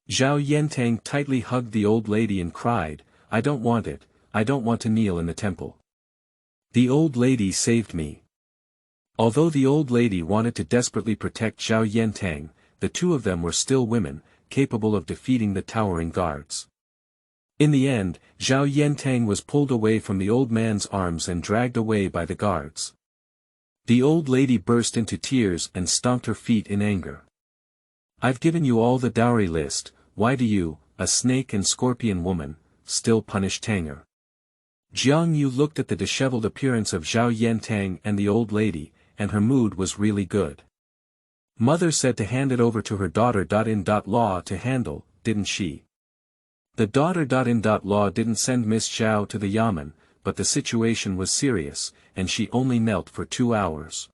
[SPEAKER 1] Zhao Yentang tightly hugged the old lady and cried, I don't want it, I don't want to kneel in the temple. The old lady saved me. Although the old lady wanted to desperately protect Zhao Yentang, the two of them were still women, capable of defeating the towering guards. In the end, Zhao Yentang was pulled away from the old man's arms and dragged away by the guards. The old lady burst into tears and stomped her feet in anger. I've given you all the dowry list, why do you, a snake and scorpion woman, still punish Tanger? Jiang Yue looked at the disheveled appearance of Zhao Yentang and the old lady, and her mood was really good. Mother said to hand it over to her daughter.in.law to handle, didn't she? The daughter.in.law didn't send Miss Xiao to the yamen, but the situation was serious, and she only knelt for 2 hours.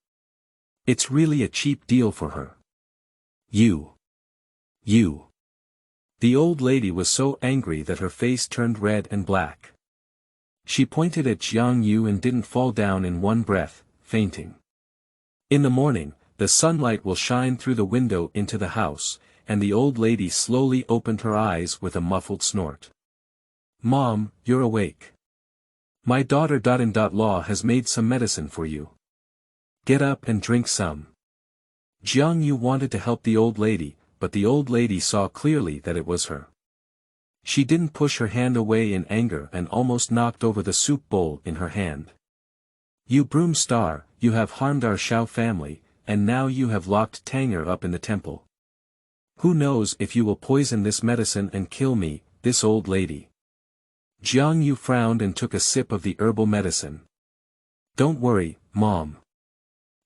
[SPEAKER 1] It's really a cheap deal for her. You. The old lady was so angry that her face turned red and black. She pointed at Jiang Yue and didn't fall down in one breath, fainting. In the morning, the sunlight will shine through the window into the house, and the old lady slowly opened her eyes with a muffled snort. Mom, you're awake. My daughter.in.law has made some medicine for you. Get up and drink some. Jiang Yue wanted to help the old lady, but the old lady saw clearly that it was her. She didn't push her hand away in anger and almost knocked over the soup bowl in her hand. You broom star, you have harmed our Xiao family, and now you have locked Tanger up in the temple. Who knows if you will poison this medicine and kill me, this old lady. Jiang Yue frowned and took a sip of the herbal medicine. Don't worry, Mom.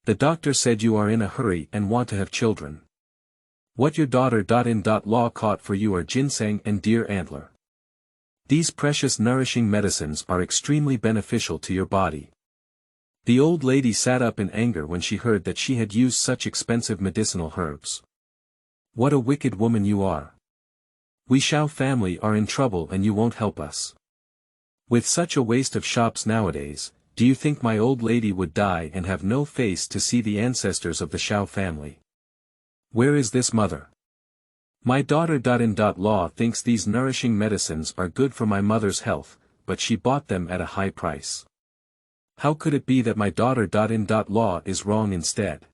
[SPEAKER 1] The doctor said you are in a hurry and want to have children. What your daughter.in.law caught for you are ginseng and deer antler. These precious nourishing medicines are extremely beneficial to your body. The old lady sat up in anger when she heard that she had used such expensive medicinal herbs. What a wicked woman you are. We Xiao family are in trouble and you won't help us. With such a waste of shops nowadays, do you think my old lady would die and have no face to see the ancestors of the Xiao family? Where is this mother? My daughter.in.law thinks these nourishing medicines are good for my mother's health, but she bought them at a high price. How could it be that my daughter.in.law is wrong instead?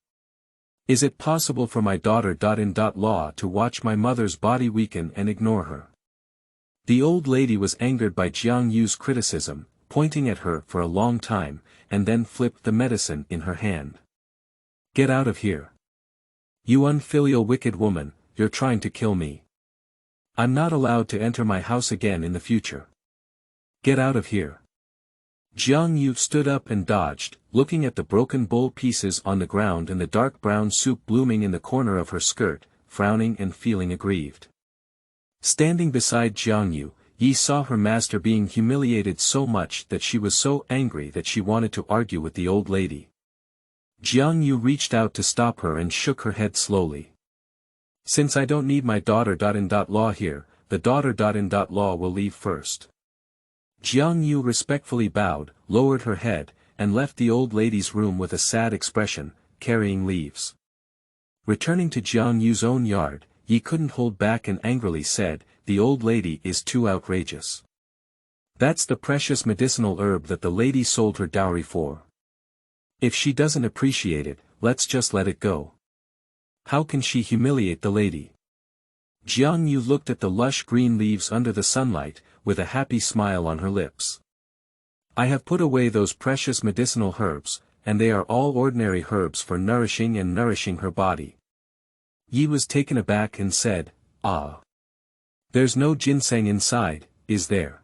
[SPEAKER 1] Is it possible for my daughter.in.law to watch my mother's body weaken and ignore her? The old lady was angered by Jiang Yue's criticism, pointing at her for a long time, and then flipped the medicine in her hand. Get out of here. You unfilial wicked woman, you're trying to kill me. I'm not allowed to enter my house again in the future. Get out of here. Jiang Yue stood up and dodged, looking at the broken bowl pieces on the ground and the dark brown soup blooming in the corner of her skirt, frowning and feeling aggrieved. Standing beside Jiang Yue, Yi saw her master being humiliated so much that she was so angry that she wanted to argue with the old lady. Jiang Yue reached out to stop her and shook her head slowly. Since I don't need my daughter.in.law here, the daughter.in.law will leave first. Jiang Yue respectfully bowed, lowered her head, and left the old lady's room with a sad expression, carrying leaves. Returning to Jiang Yue's own yard, Yi couldn't hold back and angrily said, the old lady is too outrageous. That's the precious medicinal herb that the lady sold her dowry for. If she doesn't appreciate it, let's just let it go. How can she humiliate the lady? Jiang Yue looked at the lush green leaves under the sunlight, with a happy smile on her lips. I have put away those precious medicinal herbs, and they are all ordinary herbs for nourishing her body. Yi was taken aback and said, Ah. There's no ginseng inside, is there?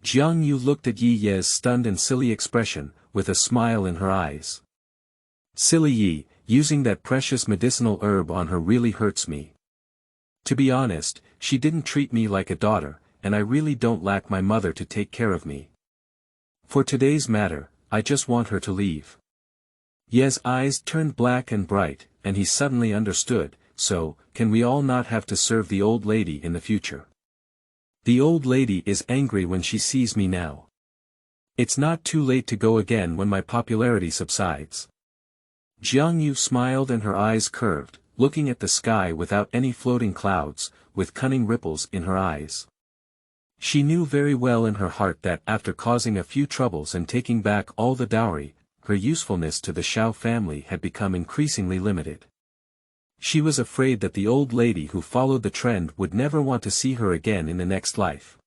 [SPEAKER 1] Jiang Yue looked at Yi Ye's stunned and silly expression, with a smile in her eyes. Silly Yi, using that precious medicinal herb on her really hurts me. To be honest, she didn't treat me like a daughter, and I really don't lack my mother to take care of me. For today's matter, I just want her to leave. Ye's eyes turned black and bright, and he suddenly understood, so, can we all not have to serve the old lady in the future? The old lady is angry when she sees me now. It's not too late to go again when my popularity subsides. Jiang Yue smiled and her eyes curved, looking at the sky without any floating clouds, with cunning ripples in her eyes. She knew very well in her heart that after causing a few troubles and taking back all the dowry, her usefulness to the Xiao family had become increasingly limited. She was afraid that the old lady who followed the trend would never want to see her again in the next life.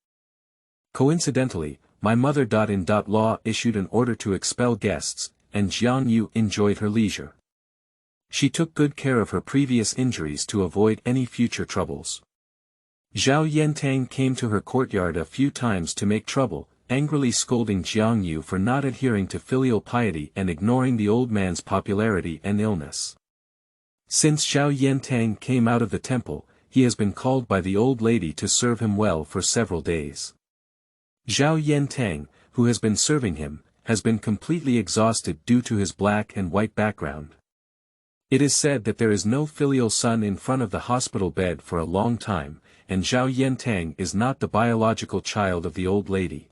[SPEAKER 1] Coincidentally, my mother-in-law issued an order to expel guests, and Jiang Yue enjoyed her leisure. She took good care of her previous injuries to avoid any future troubles. Zhao Yentang came to her courtyard a few times to make trouble, angrily scolding Jiang Yue for not adhering to filial piety and ignoring the old man's popularity and illness. Since Zhao Yentang came out of the temple, he has been called by the old lady to serve him well for several days. Zhao Yentang, who has been serving him, has been completely exhausted due to his black and white background. It is said that there is no filial son in front of the hospital bed for a long time, and Zhao Yentang is not the biological child of the old lady.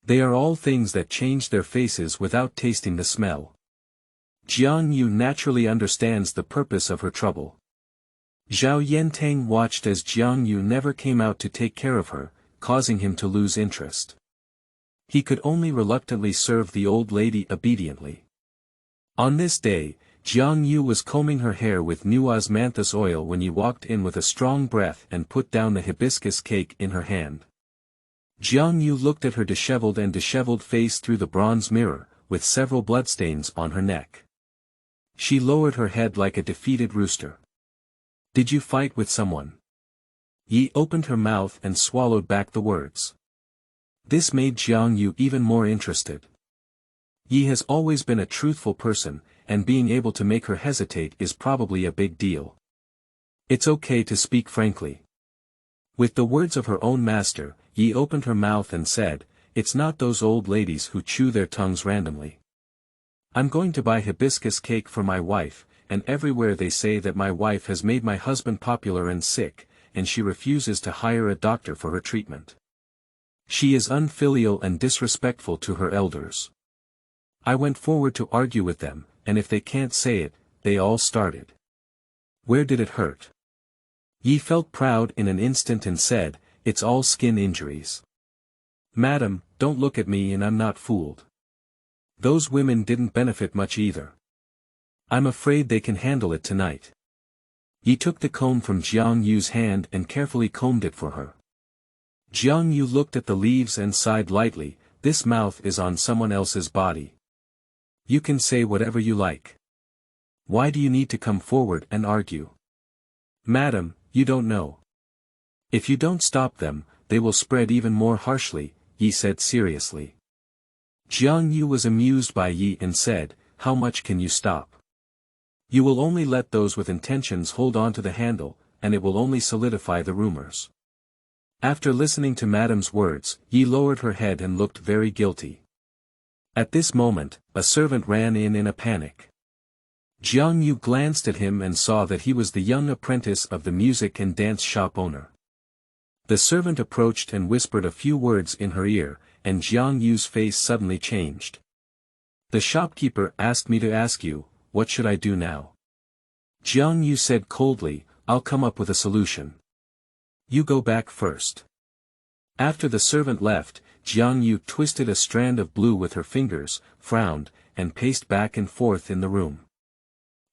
[SPEAKER 1] They are all things that change their faces without tasting the smell. Jiang Yue naturally understands the purpose of her trouble. Zhao Yentang watched as Jiang Yue never came out to take care of her, causing him to lose interest. He could only reluctantly serve the old lady obediently. On this day, Jiang Yue was combing her hair with new osmanthus oil when Yi walked in with a strong breath and put down the hibiscus cake in her hand. Jiang Yue looked at her disheveled face through the bronze mirror, with several bloodstains on her neck. She lowered her head like a defeated rooster. "Did you fight with someone?" Yi opened her mouth and swallowed back the words. This made Jiang Yue even more interested. Yi has always been a truthful person, and being able to make her hesitate is probably a big deal. It's okay to speak frankly. With the words of her own master, Yi opened her mouth and said, "It's not those old ladies who chew their tongues randomly. I'm going to buy hibiscus cake for my wife, and everywhere they say that my wife has made my husband popular and sick, and she refuses to hire a doctor for her treatment. She is unfilial and disrespectful to her elders. I went forward to argue with them, and if they can't say it, they all started. Where did it hurt?" Yi felt proud in an instant and said, "It's all skin injuries. Madam, don't look at me and I'm not fooled. Those women didn't benefit much either. I'm afraid they can handle it tonight." Yi took the comb from Jiang Yue's hand and carefully combed it for her. Jiang Yue looked at the leaves and sighed lightly, "This mouth is on someone else's body. You can say whatever you like. Why do you need to come forward and argue? Madam, you don't know. If you don't stop them, they will spread even more harshly," Yi said seriously. Jiang Yue was amused by Yi and said, "How much can you stop? You will only let those with intentions hold on to the handle, and it will only solidify the rumors." After listening to Madam's words, Yi lowered her head and looked very guilty. At this moment, a servant ran in a panic. Jiang Yue glanced at him and saw that he was the young apprentice of the music and dance shop owner. The servant approached and whispered a few words in her ear, and Jiang Yue's face suddenly changed. "The shopkeeper asked me to ask you, what should I do now?" Jiang Yue said coldly, "I'll come up with a solution. You go back first." After the servant left, Jiang Yue twisted a strand of blue with her fingers, frowned, and paced back and forth in the room.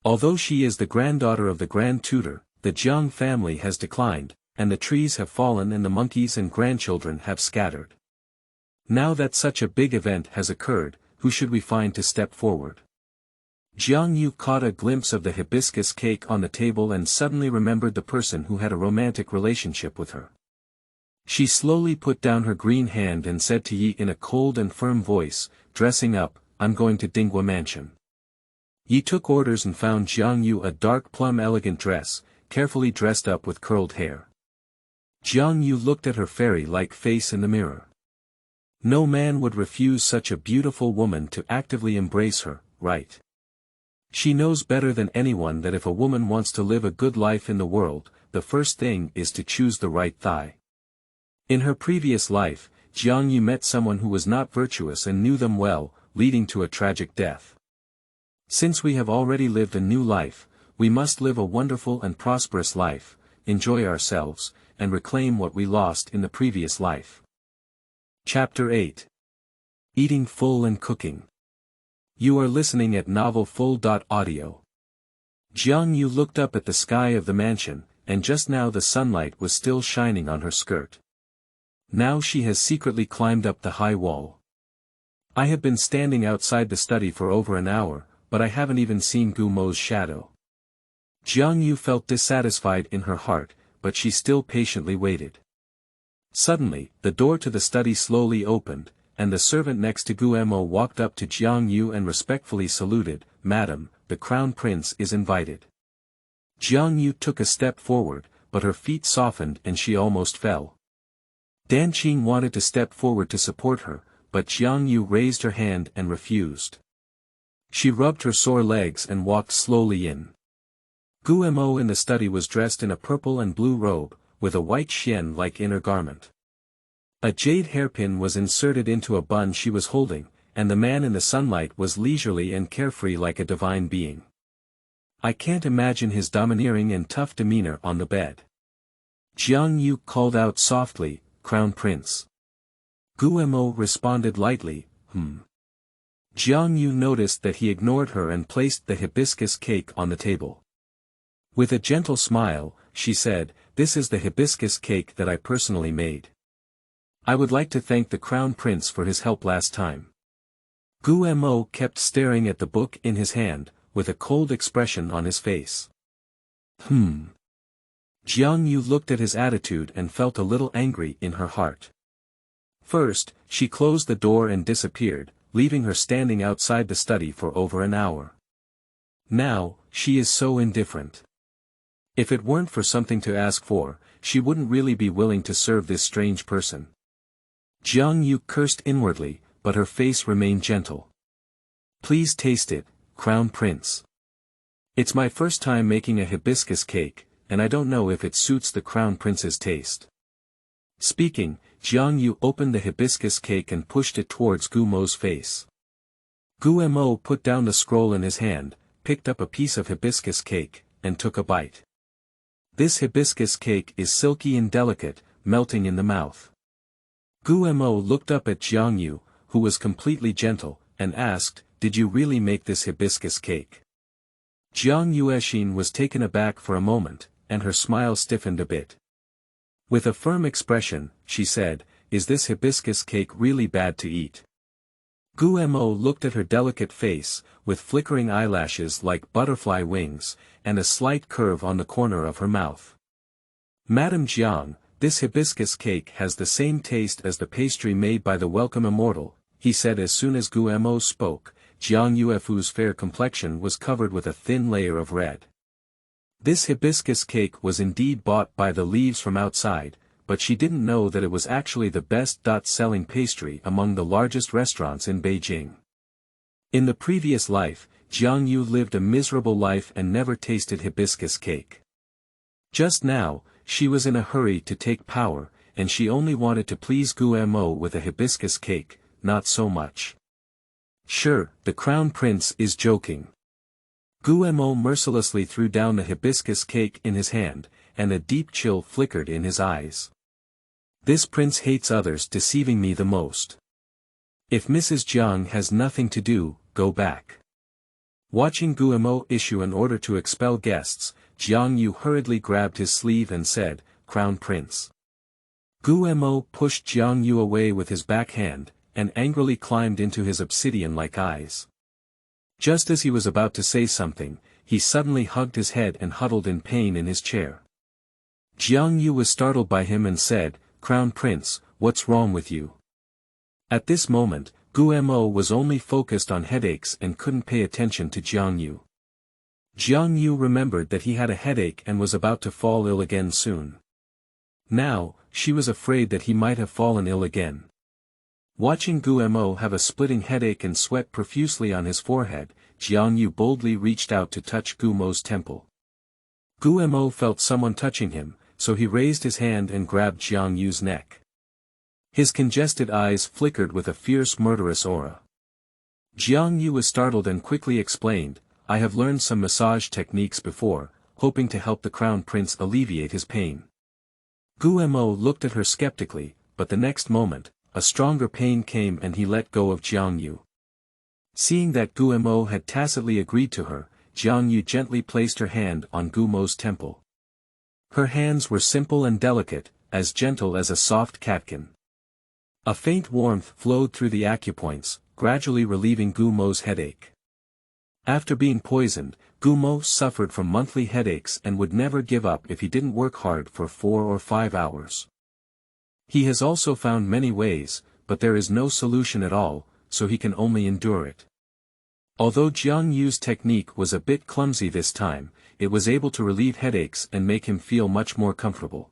[SPEAKER 1] Although she is the granddaughter of the Grand Tutor, the Jiang family has declined, and the trees have fallen and the monkeys and grandchildren have scattered. Now that such a big event has occurred, who should we find to step forward? Jiang Yue caught a glimpse of the hibiscus cake on the table and suddenly remembered the person who had a romantic relationship with her. She slowly put down her green hand and said to Yi in a cold and firm voice, "Dressing up, I'm going to Dinghua Mansion." Yi took orders and found Jiang Yue a dark plum elegant dress, carefully dressed up with curled hair. Jiang Yue looked at her fairy-like face in the mirror. No man would refuse such a beautiful woman to actively embrace her, right? She knows better than anyone that if a woman wants to live a good life in the world, the first thing is to choose the right thigh. In her previous life, Jiang Yue met someone who was not virtuous and knew them well, leading to a tragic death. Since we have already lived a new life, we must live a wonderful and prosperous life, enjoy ourselves, and reclaim what we lost in the previous life. Chapter 8. Eating Full and Cooking. You are listening at novelfull.audio. Jiang Yue looked up at the sky of the mansion, and just now the sunlight was still shining on her skirt. Now she has secretly climbed up the high wall. I have been standing outside the study for over an hour, but I haven't even seen Gu Mo's shadow. Jiang Yue felt dissatisfied in her heart, but she still patiently waited. Suddenly, the door to the study slowly opened, and the servant next to Gu Mo walked up to Jiang Yue and respectfully saluted, "Madam, the crown prince is invited." Jiang Yue took a step forward, but her feet softened and she almost fell. Dan Qing wanted to step forward to support her, but Jiang Yue raised her hand and refused. She rubbed her sore legs and walked slowly in. Gu Mo in the study was dressed in a purple and blue robe, with a white xian-like inner garment. A jade hairpin was inserted into a bun she was holding, and the man in the sunlight was leisurely and carefree like a divine being. I can't imagine his domineering and tough demeanor on the bed. Jiang Yue called out softly, "Crown Prince." Gu Mo responded lightly, Jiang Yue noticed that he ignored her and placed the hibiscus cake on the table. With a gentle smile, she said, "This is the hibiscus cake that I personally made. I would like to thank the Crown Prince for his help last time." Gu Mo kept staring at the book in his hand, with a cold expression on his face. Jiang Yue looked at his attitude and felt a little angry in her heart. First, she closed the door and disappeared, leaving her standing outside the study for over an hour. Now, she is so indifferent. If it weren't for something to ask for, she wouldn't really be willing to serve this strange person. Jiang Yue cursed inwardly, but her face remained gentle. "Please taste it, Crown Prince. It's my first time making a hibiscus cake, and I don't know if it suits the Crown Prince's taste." Speaking, Jiang Yue opened the hibiscus cake and pushed it towards Gu Mo's face. Gu Mo put down the scroll in his hand, picked up a piece of hibiscus cake, and took a bite. This hibiscus cake is silky and delicate, melting in the mouth. Gu Mo looked up at Jiang Yue, who was completely gentle, and asked, "Did you really make this hibiscus cake?" Jiang Yue was taken aback for a moment, and her smile stiffened a bit. With a firm expression, she said, "Is this hibiscus cake really bad to eat?" Gu Mo looked at her delicate face, with flickering eyelashes like butterfly wings, and a slight curve on the corner of her mouth. "Madam Jiang, this hibiscus cake has the same taste as the pastry made by the welcome immortal," he said as soon as Gu Mo spoke. Jiang Yuefu's fair complexion was covered with a thin layer of red. This hibiscus cake was indeed bought by the leaves from outside, but she didn't know that it was actually the best-selling pastry among the largest restaurants in Beijing. In the previous life, Jiang Yue lived a miserable life and never tasted hibiscus cake. Just now, she was in a hurry to take power, and she only wanted to please Gu Mo with a hibiscus cake, not so much. Sure, the Crown Prince is joking. Gu Mo mercilessly threw down the hibiscus cake in his hand, and a deep chill flickered in his eyes. This prince hates others, deceiving me the most. If Mrs. Jiang has nothing to do, go back. Watching Gu Mo issue an order to expel guests, Jiang Yue hurriedly grabbed his sleeve and said, "Crown Prince." Gu Mo pushed Jiang Yue away with his back hand, and angrily climbed into his obsidian-like eyes. Just as he was about to say something, he suddenly hugged his head and huddled in pain in his chair. Jiang Yue was startled by him and said, "Crown Prince, what's wrong with you?" At this moment, Guo was only focused on headaches and couldn't pay attention to Jiang Yue. Jiang Yue remembered that he had a headache and was about to fall ill again soon. Now, she was afraid that he might have fallen ill again. Watching Guo have a splitting headache and sweat profusely on his forehead, Jiang Yue boldly reached out to touch Guo's temple. Guo felt someone touching him, so he raised his hand and grabbed Jiang Yue's neck. His congested eyes flickered with a fierce murderous aura. Jiang Yue was startled and quickly explained, I have learned some massage techniques before, hoping to help the crown prince alleviate his pain. Guo looked at her skeptically, but the next moment, a stronger pain came and he let go of Jiang Yue. Seeing that Guo had tacitly agreed to her, Jiang Yue gently placed her hand on Guo's temple. Her hands were simple and delicate, as gentle as a soft catkin. A faint warmth flowed through the acupoints, gradually relieving Guo's headache. After being poisoned, Guo suffered from monthly headaches and would never give up if he didn't work hard for 4 or 5 hours. He has also found many ways, but there is no solution at all, so he can only endure it. Although Jiang Yue's technique was a bit clumsy this time, it was able to relieve headaches and make him feel much more comfortable.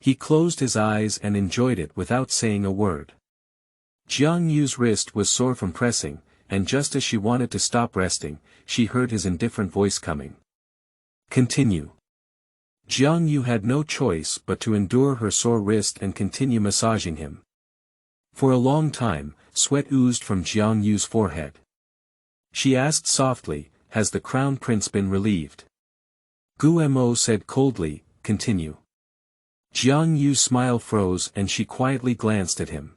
[SPEAKER 1] He closed his eyes and enjoyed it without saying a word. Jiang Yue's wrist was sore from pressing, and just as she wanted to stop resting, she heard his indifferent voice coming. Continue. Jiang Yue had no choice but to endure her sore wrist and continue massaging him. For a long time, sweat oozed from Jiang Yue's forehead. She asked softly, has the crown prince been relieved? Guo said coldly, continue. Jiang Yue's smile froze and she quietly glanced at him.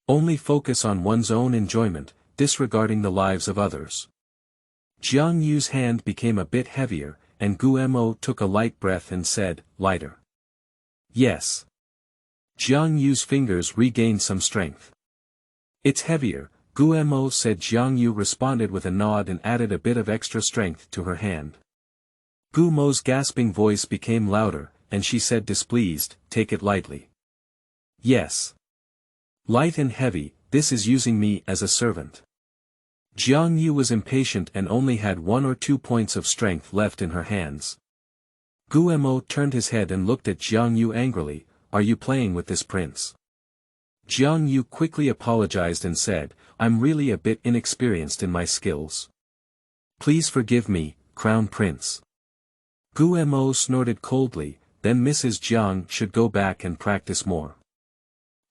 [SPEAKER 1] Only focus on one's own enjoyment, disregarding the lives of others. Jiang Yue's hand became a bit heavier, and Guo took a light breath and said, lighter. Yes. Jiang Yue's fingers regained some strength. It's heavier, Guo said. Jiang Yue responded with a nod and added a bit of extra strength to her hand. Guo's gasping voice became louder, and she said displeased, take it lightly. Yes. Light and heavy, this is using me as a servant. Jiang Yue was impatient and only had 1 or 2 points of strength left in her hands. Guo turned his head and looked at Jiang Yue angrily, are you playing with this prince? Jiang Yue quickly apologized and said, I'm really a bit inexperienced in my skills. Please forgive me, Crown Prince. Guo snorted coldly, then Mrs. Jiang should go back and practice more.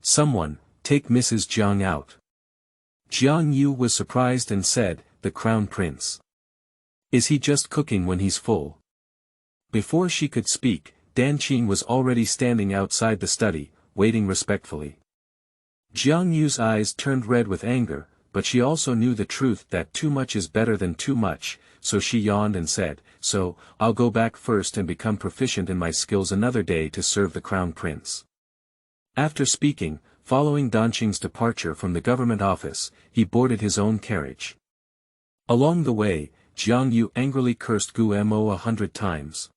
[SPEAKER 1] Someone, take Mrs. Jiang out. Jiang Yue was surprised and said, the Crown Prince. Is he just cooking when he's full? Before she could speak, Danqing was already standing outside the study, waiting respectfully. Jiang Yue's eyes turned red with anger, but she also knew the truth that too much is better than too much, so she yawned and said, so, I'll go back first and become proficient in my skills another day to serve the Crown Prince. After speaking, following Danqing's departure from the government office, he boarded his own carriage. Along the way, Jiang Yue angrily cursed Guo 100 times.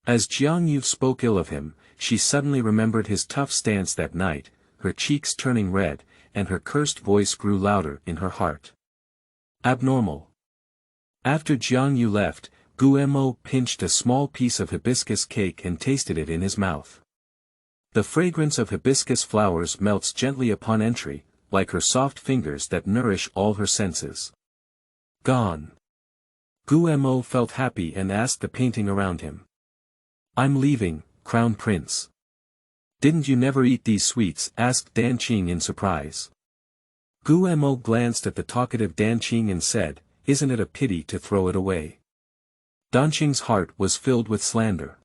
[SPEAKER 1] As Jiang Yue spoke ill of him, she suddenly remembered his tough stance that night, her cheeks turning red, and her cursed voice grew louder in her heart. Abnormal. After Jiang Yue left, Guo pinched a small piece of hibiscus cake and tasted it in his mouth. The fragrance of hibiscus flowers melts gently upon entry, like her soft fingers that nourish all her senses. Gone. Guo felt happy and asked the painting around him. I'm leaving, Crown Prince. Didn't you never eat these sweets? Asked Danqing in surprise. Guo glanced at the talkative Danqing and said, isn't it a pity to throw it away? Danqing's heart was filled with slander.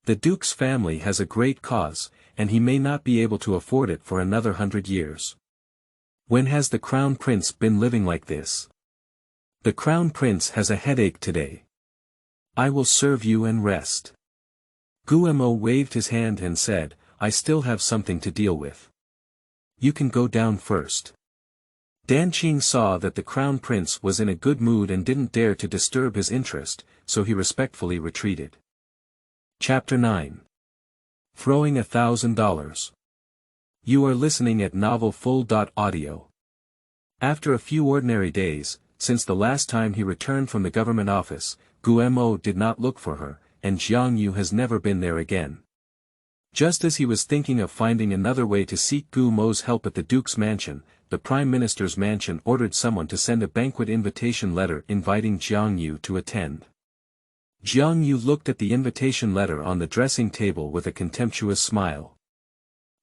[SPEAKER 1] The Duke's family has a great cause, and he may not be able to afford it for another 100 years. When has the Crown Prince been living like this? The Crown Prince has a headache today. I will serve you and rest. Guo waved his hand and said, I still have something to deal with. You can go down first. Danqing saw that the Crown Prince was in a good mood and didn't dare to disturb his interest, so he respectfully retreated. Chapter 9. Throwing $1,000. You are listening at novelfull.audio. After a few ordinary days, since the last time he returned from the government office, Guo did not look for her, and Jiang Yue has never been there again. Just as he was thinking of finding another way to seek Guo's help at the Duke's mansion, the Prime Minister's mansion ordered someone to send a banquet invitation letter inviting Jiang Yue to attend. Jiang Yue looked at the invitation letter on the dressing table with a contemptuous smile.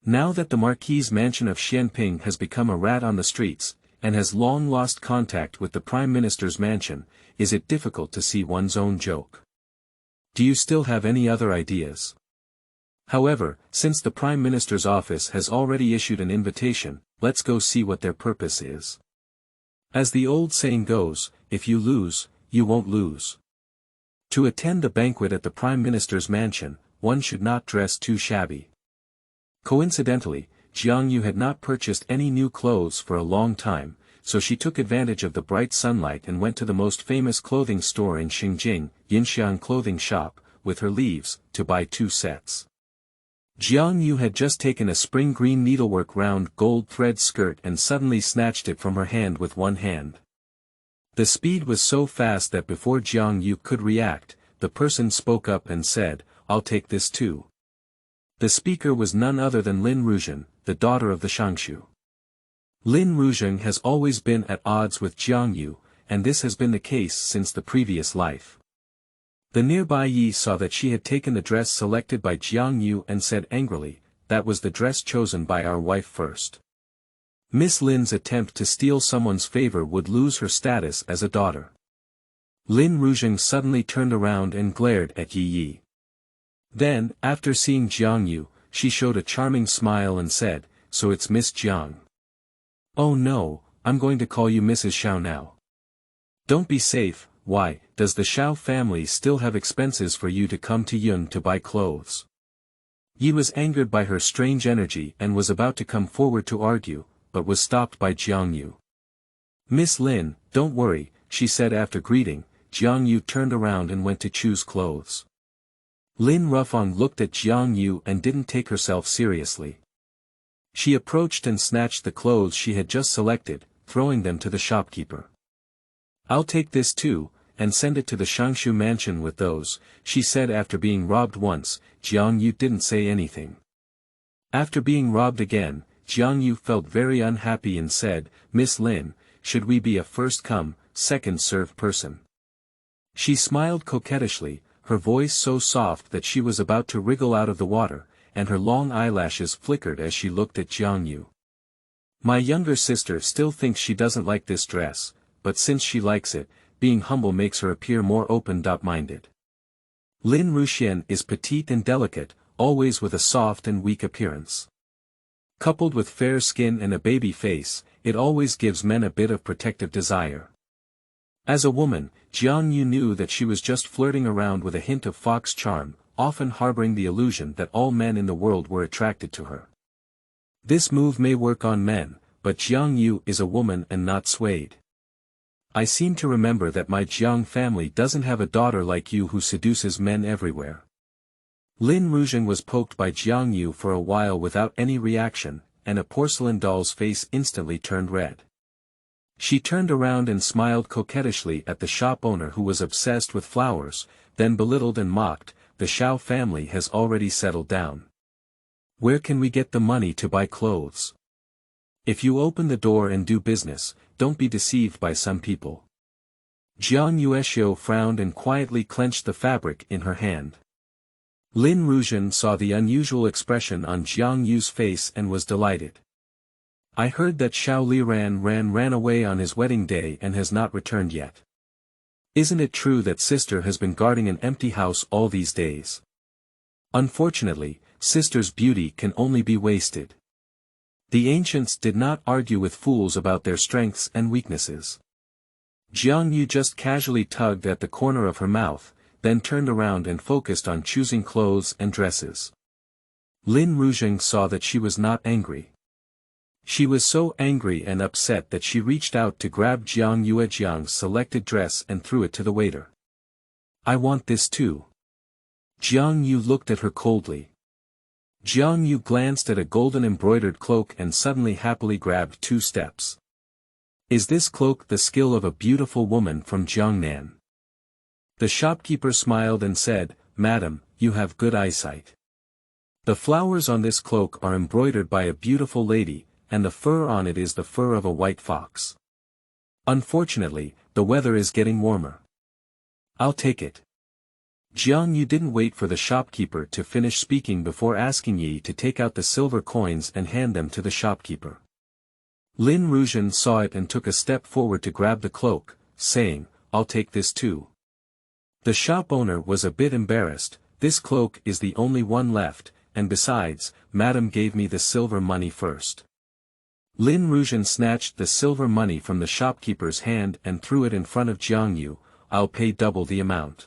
[SPEAKER 1] Now that the Marquis's mansion of Xianping has become a rat on the streets, and has long lost contact with the Prime Minister's mansion, is it difficult to see one's own joke? Do you still have any other ideas? However, since the Prime Minister's office has already issued an invitation, let's go see what their purpose is. As the old saying goes, if you lose, you won't lose. To attend a banquet at the Prime Minister's mansion, one should not dress too shabby. Coincidentally, Jiang Yue had not purchased any new clothes for a long time, so she took advantage of the bright sunlight and went to the most famous clothing store in Xinjiang, Yinxiang Clothing Shop, with her leaves, to buy 2 sets. Jiang Yue had just taken a spring green needlework round gold thread skirt and suddenly snatched it from her hand with one hand. The speed was so fast that before Jiang Yue could react, the person spoke up and said, "I'll take this too." The speaker was none other than Lin Ruzheng, the daughter of the Shangshu. Lin Ruzheng has always been at odds with Jiang Yue, and this has been the case since the previous life. The nearby Yi saw that she had taken the dress selected by Jiang Yue and said angrily, "That was the dress chosen by our wife first." Miss Lin's attempt to steal someone's favor would lose her status as a daughter. Lin Ruzheng suddenly turned around and glared at Yi. Then, after seeing Jiang Yue, she showed a charming smile and said, "So it's Miss Jiang." "Oh no, I'm going to call you Mrs. Xiao now." "Don't be safe. Why, does the Xiao family still have expenses for you to come to Yun to buy clothes?" Yi was angered by her strange energy and was about to come forward to argue, but was stopped by Jiang Yue. "Miss Lin, don't worry," she said after greeting. Jiang Yue turned around and went to choose clothes. Lin Rufang looked at Jiang Yue and didn't take herself seriously. She approached and snatched the clothes she had just selected, throwing them to the shopkeeper. "I'll take this too, and send it to the Shangshu mansion with those," she said after being robbed once. Jiang Yue didn't say anything. After being robbed again, Jiang Yue felt very unhappy and said, "Miss Lin, should we be a first-come, second-served person?" She smiled coquettishly, her voice so soft that she was about to wriggle out of the water, and her long eyelashes flickered as she looked at Jiang Yue. "My younger sister still thinks she doesn't like this dress, but since she likes it, being humble makes her appear more open-minded. Lin Ruxian is petite and delicate, always with a soft and weak appearance. Coupled with fair skin and a baby face, it always gives men a bit of protective desire." As a woman, Jiang Yue knew that she was just flirting around with a hint of fox charm, often harboring the illusion that all men in the world were attracted to her. This move may work on men, but Jiang Yue is a woman and not swayed. "I seem to remember that my Jiang family doesn't have a daughter like you who seduces men everywhere." Lin Ruzheng was poked by Jiang Yue for a while without any reaction, and a porcelain doll's face instantly turned red. She turned around and smiled coquettishly at the shop owner who was obsessed with flowers, then belittled and mocked, "The Xiao family has already settled down. Where can we get the money to buy clothes? If you open the door and do business, don't be deceived by some people." Jiang Yue frowned and quietly clenched the fabric in her hand. Lin Ruzheng saw the unusual expression on Jiang Yue's face and was delighted. "I heard that Xiao Liran ran away on his wedding day and has not returned yet. Isn't it true that sister has been guarding an empty house all these days? Unfortunately, sister's beauty can only be wasted." The ancients did not argue with fools about their strengths and weaknesses. Jiang Yue just casually tugged at the corner of her mouth, then turned around and focused on choosing clothes and dresses. Lin Ruzheng saw that she was not angry. She was so angry and upset that she reached out to grab Jiang Yuejiang's selected dress and threw it to the waiter. "I want this too." Jiang Yue looked at her coldly. Jiang Yue glanced at a golden embroidered cloak and suddenly happily grabbed 2 steps. Is this cloak the skill of a beautiful woman from Jiangnan? The shopkeeper smiled and said, Madam, you have good eyesight. The flowers on this cloak are embroidered by a beautiful lady, and the fur on it is the fur of a white fox. Unfortunately, the weather is getting warmer. I'll take it. Jiang Yue didn't wait for the shopkeeper to finish speaking before asking Yi to take out the silver coins and hand them to the shopkeeper. Lin Ruzhen saw it and took a step forward to grab the cloak, saying, I'll take this too. The shop owner was a bit embarrassed. This cloak is the only one left, and besides, Madam gave me the silver money first. Lin Ruzhen snatched the silver money from the shopkeeper's hand and threw it in front of Jiang Yue. I'll pay double the amount.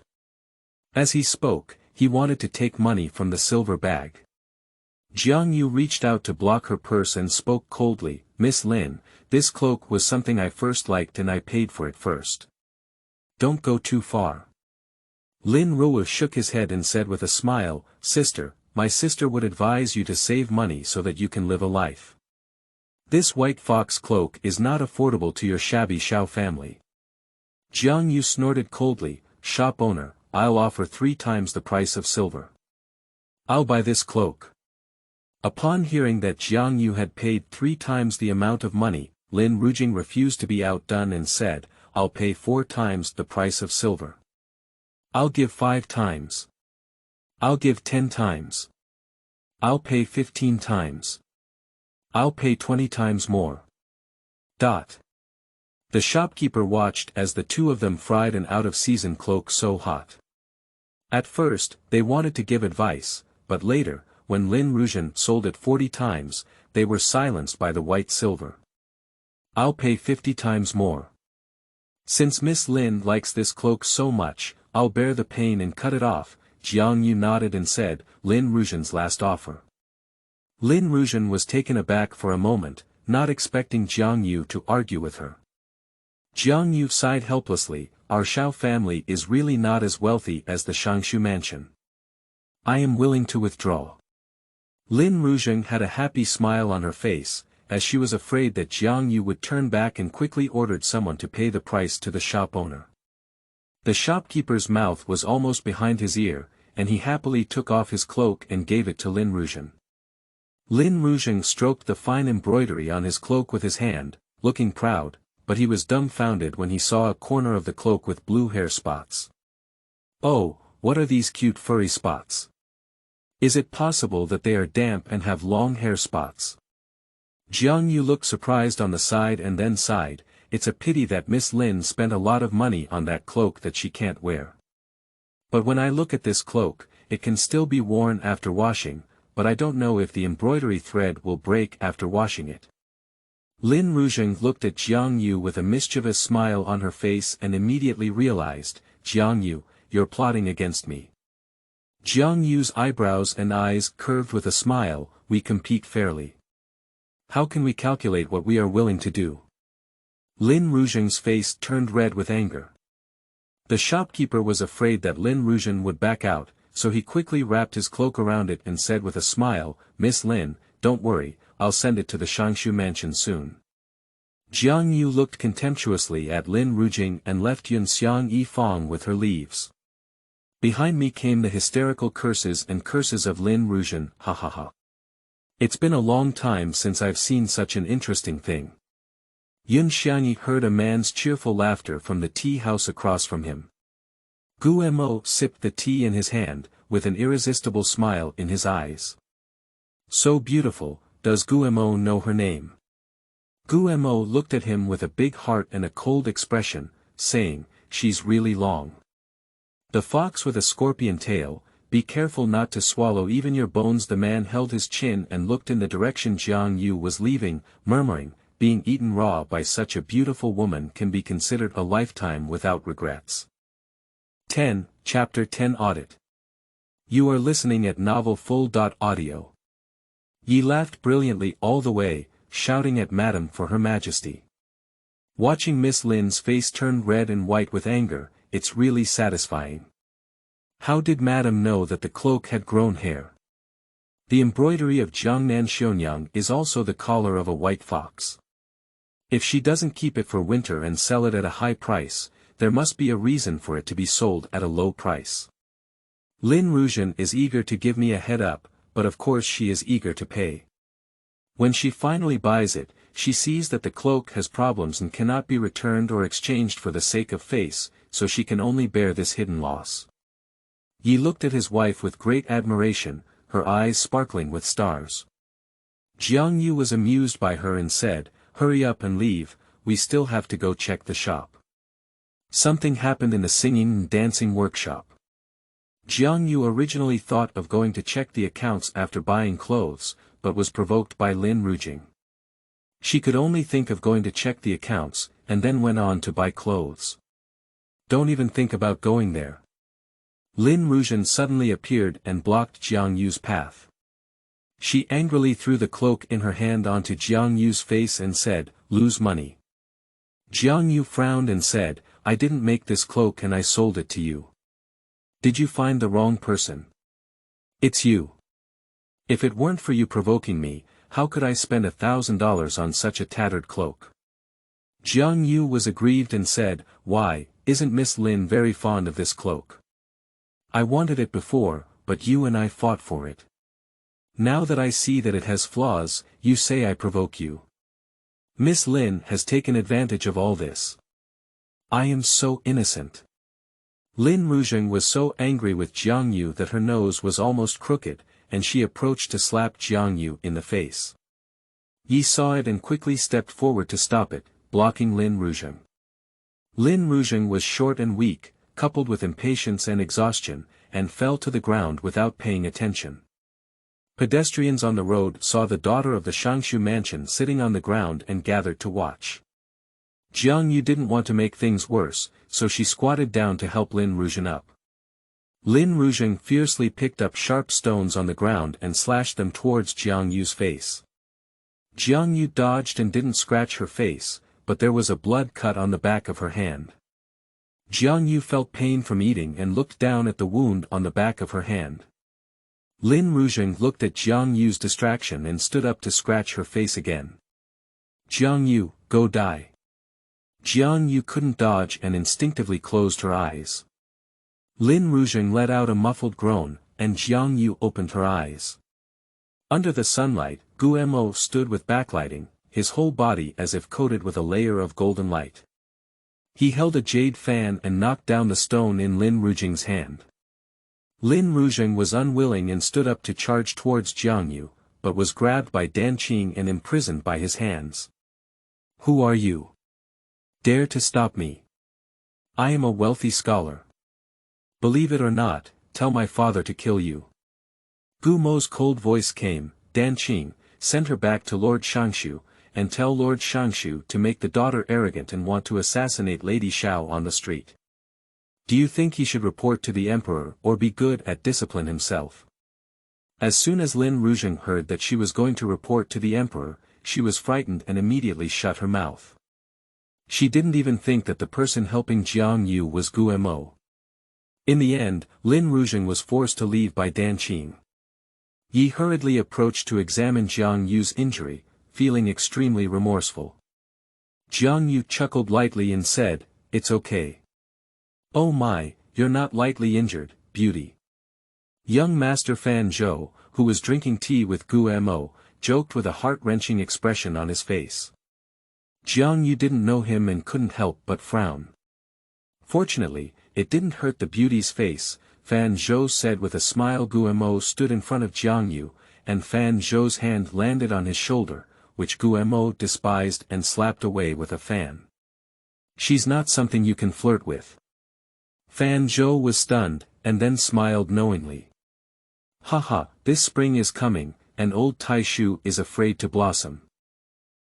[SPEAKER 1] As he spoke, he wanted to take money from the silver bag. Jiang Yue reached out to block her purse and spoke coldly, Miss Lin, this cloak was something I first liked and I paid for it first. Don't go too far. Lin Rue shook his head and said with a smile, Sister, my sister would advise you to save money so that you can live a life. This white fox cloak is not affordable to your shabby Xiao family. Jiang Yue snorted coldly, Shop owner, I'll offer 3 times the price of silver. I'll buy this cloak. Upon hearing that Jiang Yue had paid 3 times the amount of money, Lin Ruzhen refused to be outdone and said, I'll pay 4 times the price of silver. I'll give 5 times. I'll give 10 times. I'll pay 15 times. I'll pay 20 times more. The shopkeeper watched as the two of them fried an out-of-season cloak so hot. At first, they wanted to give advice, but later, when Lin Ruzhen sold it 40 times, they were silenced by the white silver. I'll pay 50 times more. Since Miss Lin likes this cloak so much, I'll bear the pain and cut it off. Jiang Yue nodded and said, Lin Ruzhen's last offer. Lin Ruzhen was taken aback for a moment, not expecting Jiang Yue to argue with her. Jiang Yue sighed helplessly, our Xiao family is really not as wealthy as the Shangshu mansion. I am willing to withdraw. Lin Ruzhen had a happy smile on her face, as she was afraid that Jiang Yue would turn back and quickly ordered someone to pay the price to the shop owner. The shopkeeper's mouth was almost behind his ear, and he happily took off his cloak and gave it to Lin Ruzhen. Lin Ruzhen stroked the fine embroidery on his cloak with his hand, looking proud, but he was dumbfounded when he saw a corner of the cloak with blue hair spots. Oh, what are these cute furry spots? Is it possible that they are damp and have long hair spots? Jiang Yue looked surprised on the side and then sighed, it's a pity that Miss Lin spent a lot of money on that cloak that she can't wear. But when I look at this cloak, it can still be worn after washing, but I don't know if the embroidery thread will break after washing it. Lin Ruzhen looked at Jiang Yue with a mischievous smile on her face and immediately realized, Jiang Yue, you're plotting against me. Jiang Yue's eyebrows and eyes curved with a smile, we compete fairly. How can we calculate what we are willing to do? Lin Ruzhen's face turned red with anger. The shopkeeper was afraid that Lin Ruzhen would back out, so he quickly wrapped his cloak around it and said with a smile, Miss Lin, don't worry, I'll send it to the Shangshu mansion soon. Jiang Yue looked contemptuously at Lin Ruzhen and left Yunxiang Yifang with her leaves. Behind me came the hysterical curses and curses of Lin Ruzhen, ha ha ha. It's been a long time since I've seen such an interesting thing. Yun Xiangyi heard a man's cheerful laughter from the tea house across from him. Guemo sipped the tea in his hand, with an irresistible smile in his eyes. So beautiful, does Guemo know her name? Guemo looked at him with a big heart and a cold expression, saying, she's really long. The fox with a scorpion tail, be careful not to swallow even your bones. The man held his chin and looked in the direction Jiang Yue was leaving, murmuring, being eaten raw by such a beautiful woman can be considered a lifetime without regrets. 10, Chapter 10 Audit. You are listening at novelfull.audio. Yi laughed brilliantly all the way, shouting at Madam for Her Majesty. Watching Miss Lin's face turn red and white with anger, it's really satisfying. How did Madam know that the cloak had grown hair? The embroidery of Jiangnan Xionyang is also the collar of a white fox. If she doesn't keep it for winter and sell it at a high price, there must be a reason for it to be sold at a low price. Lin Ruzhen is eager to give me a head up, but of course she is eager to pay. When she finally buys it, she sees that the cloak has problems and cannot be returned or exchanged for the sake of face, so she can only bear this hidden loss. Yi looked at his wife with great admiration, her eyes sparkling with stars. Jiang Yue was amused by her and said, "Hurry up and leave, we still have to go check the shop." Something happened in the singing and dancing workshop. Jiang Yue originally thought of going to check the accounts after buying clothes, but was provoked by Lin Ruzhen. She could only think of going to check the accounts, and then went on to buy clothes. Don't even think about going there. Lin Ruzhen suddenly appeared and blocked Jiang Yue's path. She angrily threw the cloak in her hand onto Jiang Yue's face and said, "Lose money." Jiang Yue frowned and said, "I didn't make this cloak and I sold it to you. Did you find the wrong person? It's you. If it weren't for you provoking me, how could I spend $1,000 on such a tattered cloak?" Jiang Yue was aggrieved and said, "Why, isn't Miss Lin very fond of this cloak? I wanted it before, but you and I fought for it. Now that I see that it has flaws, you say I provoke you. Miss Lin has taken advantage of all this. I am so innocent." Lin Ruzhen was so angry with Jiang Yue that her nose was almost crooked, and she approached to slap Jiang Yue in the face. Yi saw it and quickly stepped forward to stop it, blocking Lin Ruzhen. Lin Ruzhen was short and weak, coupled with impatience and exhaustion, and fell to the ground without paying attention. Pedestrians on the road saw the daughter of the Shangshu mansion sitting on the ground and gathered to watch. Jiang Yue didn't want to make things worse, so she squatted down to help Lin Ruzhen up. Lin Ruzhen fiercely picked up sharp stones on the ground and slashed them towards Jiang Yue's face. Jiang Yue dodged and didn't scratch her face, but there was a blood cut on the back of her hand. Jiang Yue felt pain from eating and looked down at the wound on the back of her hand. Lin Ruzhen looked at Jiang Yue's distraction and stood up to scratch her face again. "Jiang Yue, go die." Jiang Yue couldn't dodge and instinctively closed her eyes. Lin Ruzhen let out a muffled groan, and Jiang Yue opened her eyes. Under the sunlight, Guemo stood with backlighting, his whole body as if coated with a layer of golden light. He held a jade fan and knocked down the stone in Lin Ruzhen's hand. Lin Ruzhen was unwilling and stood up to charge towards Jiang Yue, but was grabbed by Dan Qing and imprisoned by his hands. "Who are you? Dare to stop me? I am a wealthy scholar. Believe it or not, tell my father to kill you." Gu Mo's cold voice came, "Dan Qing, send her back to Lord Shangshu, and tell Lord Shangshu to make the daughter arrogant and want to assassinate Lady Xiao on the street. Do you think he should report to the emperor or be good at discipline himself?" As soon as Lin Ruzhen heard that she was going to report to the emperor, she was frightened and immediately shut her mouth. She didn't even think that the person helping Jiang Yue was Guemo. In the end, Lin Ruzhen was forced to leave by Dan Qing. Yi hurriedly approached to examine Jiang Yue's injury, feeling extremely remorseful. Jiang Yue chuckled lightly and said, "It's okay. Oh my, you're not lightly injured, beauty." Young Master Fan Zhou, who was drinking tea with Guemo, joked with a heart-wrenching expression on his face. Jiang Yue didn't know him and couldn't help but frown. Fortunately, it didn't hurt the beauty's face, Fan Zhou said with a smile. Guemo stood in front of Jiang Yue, and Fan Zhou's hand landed on his shoulder, which Guemo despised and slapped away with a fan. "She's not something you can flirt with." Fan Zhou was stunned, and then smiled knowingly. "Haha, this spring is coming, and old Taishu is afraid to blossom."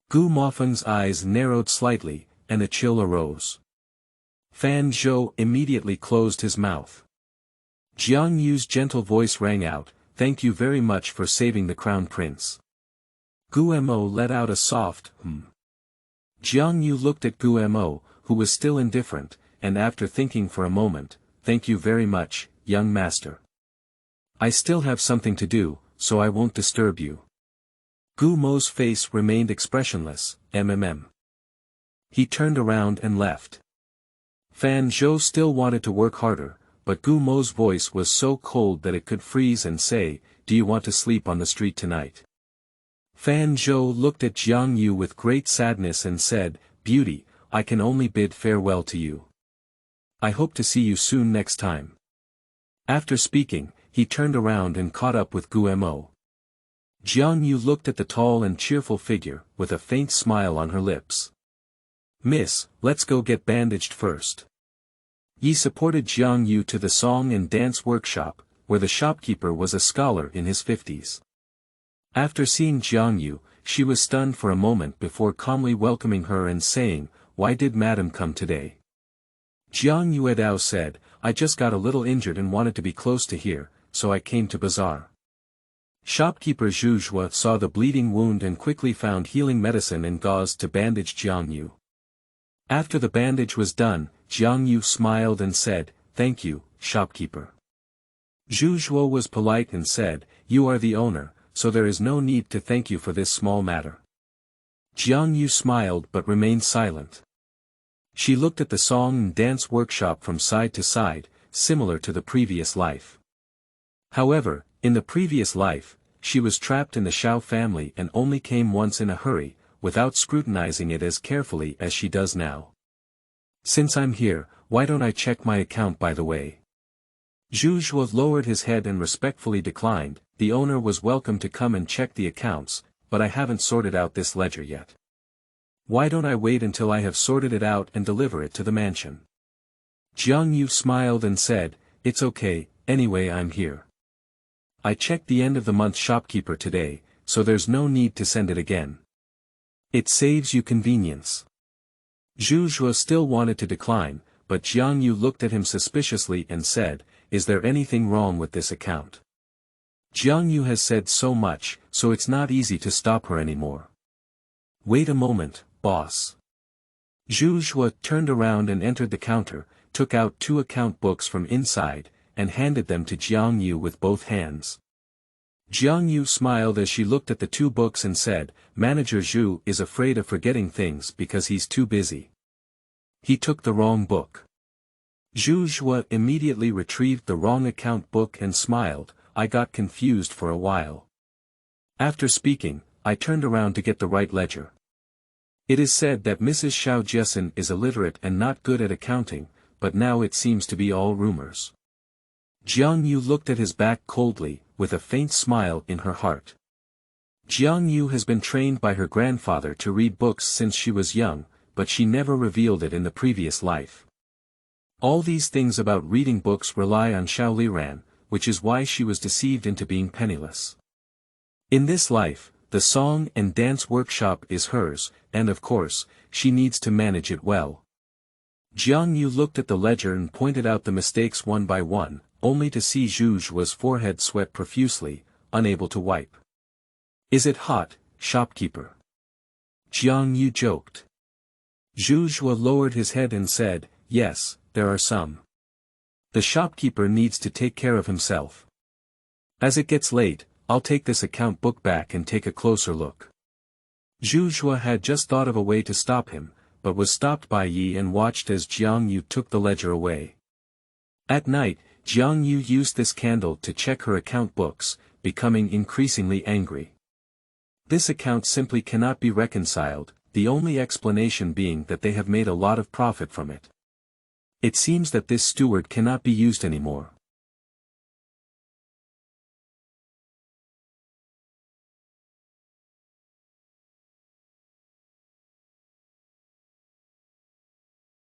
[SPEAKER 1] Gu Mofeng's eyes narrowed slightly, and a chill arose. Fan Zhou immediately closed his mouth. Jiang Yue's gentle voice rang out, "Thank you very much for saving the crown prince." Guemo let out a soft, Jiang Yue looked at Guemo, who was still indifferent, and after thinking for a moment, "Thank you very much, young master. I still have something to do, so I won't disturb you." Gu Mo's face remained expressionless, He turned around and left. Fan Zhou still wanted to work harder, but Gu Mo's voice was so cold that it could freeze and say, "Do you want to sleep on the street tonight?" Fan Zhou looked at Jiang Yue with great sadness and said, "Beauty, I can only bid farewell to you. I hope to see you soon next time." After speaking, he turned around and caught up with Gu Mo. Jiang Yue looked at the tall and cheerful figure, with a faint smile on her lips. "Miss, let's go get bandaged first." Yi supported Jiang Yue to the song and dance workshop, where the shopkeeper was a scholar in his 50s. After seeing Jiang Yue, she was stunned for a moment before calmly welcoming her and saying, "Why did madam come today?" Jiang Yue said, "I just got a little injured and wanted to be close to here, so I came to bazaar." Shopkeeper Zhu saw the bleeding wound and quickly found healing medicine and gauze to bandage Jiang Yue. After the bandage was done, Jiang Yue smiled and said, "Thank you, shopkeeper." Zhu was polite and said, "You are the owner, so there is no need to thank you for this small matter." Jiang Yue smiled but remained silent. She looked at the song and dance workshop from side to side, similar to the previous life. However, in the previous life, she was trapped in the Xiao family and only came once in a hurry, without scrutinizing it as carefully as she does now. "Since I'm here, why don't I check my account by the way?" Zhu lowered his head and respectfully declined. "The owner was welcome to come and check the accounts, but I haven't sorted out this ledger yet. Why don't I wait until I have sorted it out and deliver it to the mansion?" Jiang Yue smiled and said, "It's okay, anyway I'm here. I checked the end of the month shopkeeper today, so there's no need to send it again. It saves you convenience." Zhu still wanted to decline, but Jiang Yue looked at him suspiciously and said, "Is there anything wrong with this account? Jiang Yue has said so much, so it's not easy to stop her anymore." "Wait a moment, boss." Zhu turned around and entered the counter, took out 2 account books from inside, and handed them to Jiang Yue with both hands. Jiang Yue smiled as she looked at the 2 books and said, "Manager Zhu is afraid of forgetting things because he's too busy. He took the wrong book." Zhu immediately retrieved the wrong account book and smiled, "I got confused for a while. After speaking, I turned around to get the right ledger. It is said that Mrs. Xiao Jessen is illiterate and not good at accounting, but now it seems to be all rumors." Jiang Yue looked at his back coldly, with a faint smile in her heart. Jiang Yue has been trained by her grandfather to read books since she was young, but she never revealed it in the previous life. All these things about reading books rely on Xiao Liran, which is why she was deceived into being penniless. In this life, the song and dance workshop is hers, and of course, she needs to manage it well. Jiang Yue looked at the ledger and pointed out the mistakes one by one, only to see Zhu's forehead sweat profusely, unable to wipe. "Is it hot, shopkeeper?" Jiang Yue joked. Zhu lowered his head and said, "Yes, there are some. The shopkeeper needs to take care of himself. As it gets late, I'll take this account book back and take a closer look." Zhu had just thought of a way to stop him, but was stopped by Yi and watched as Jiang Yue took the ledger away. At night, Jiang Yue used this candle to check her account books, becoming increasingly angry. This account simply cannot be reconciled, the only explanation being that they have made a lot of profit from it. It seems that this steward cannot be used anymore.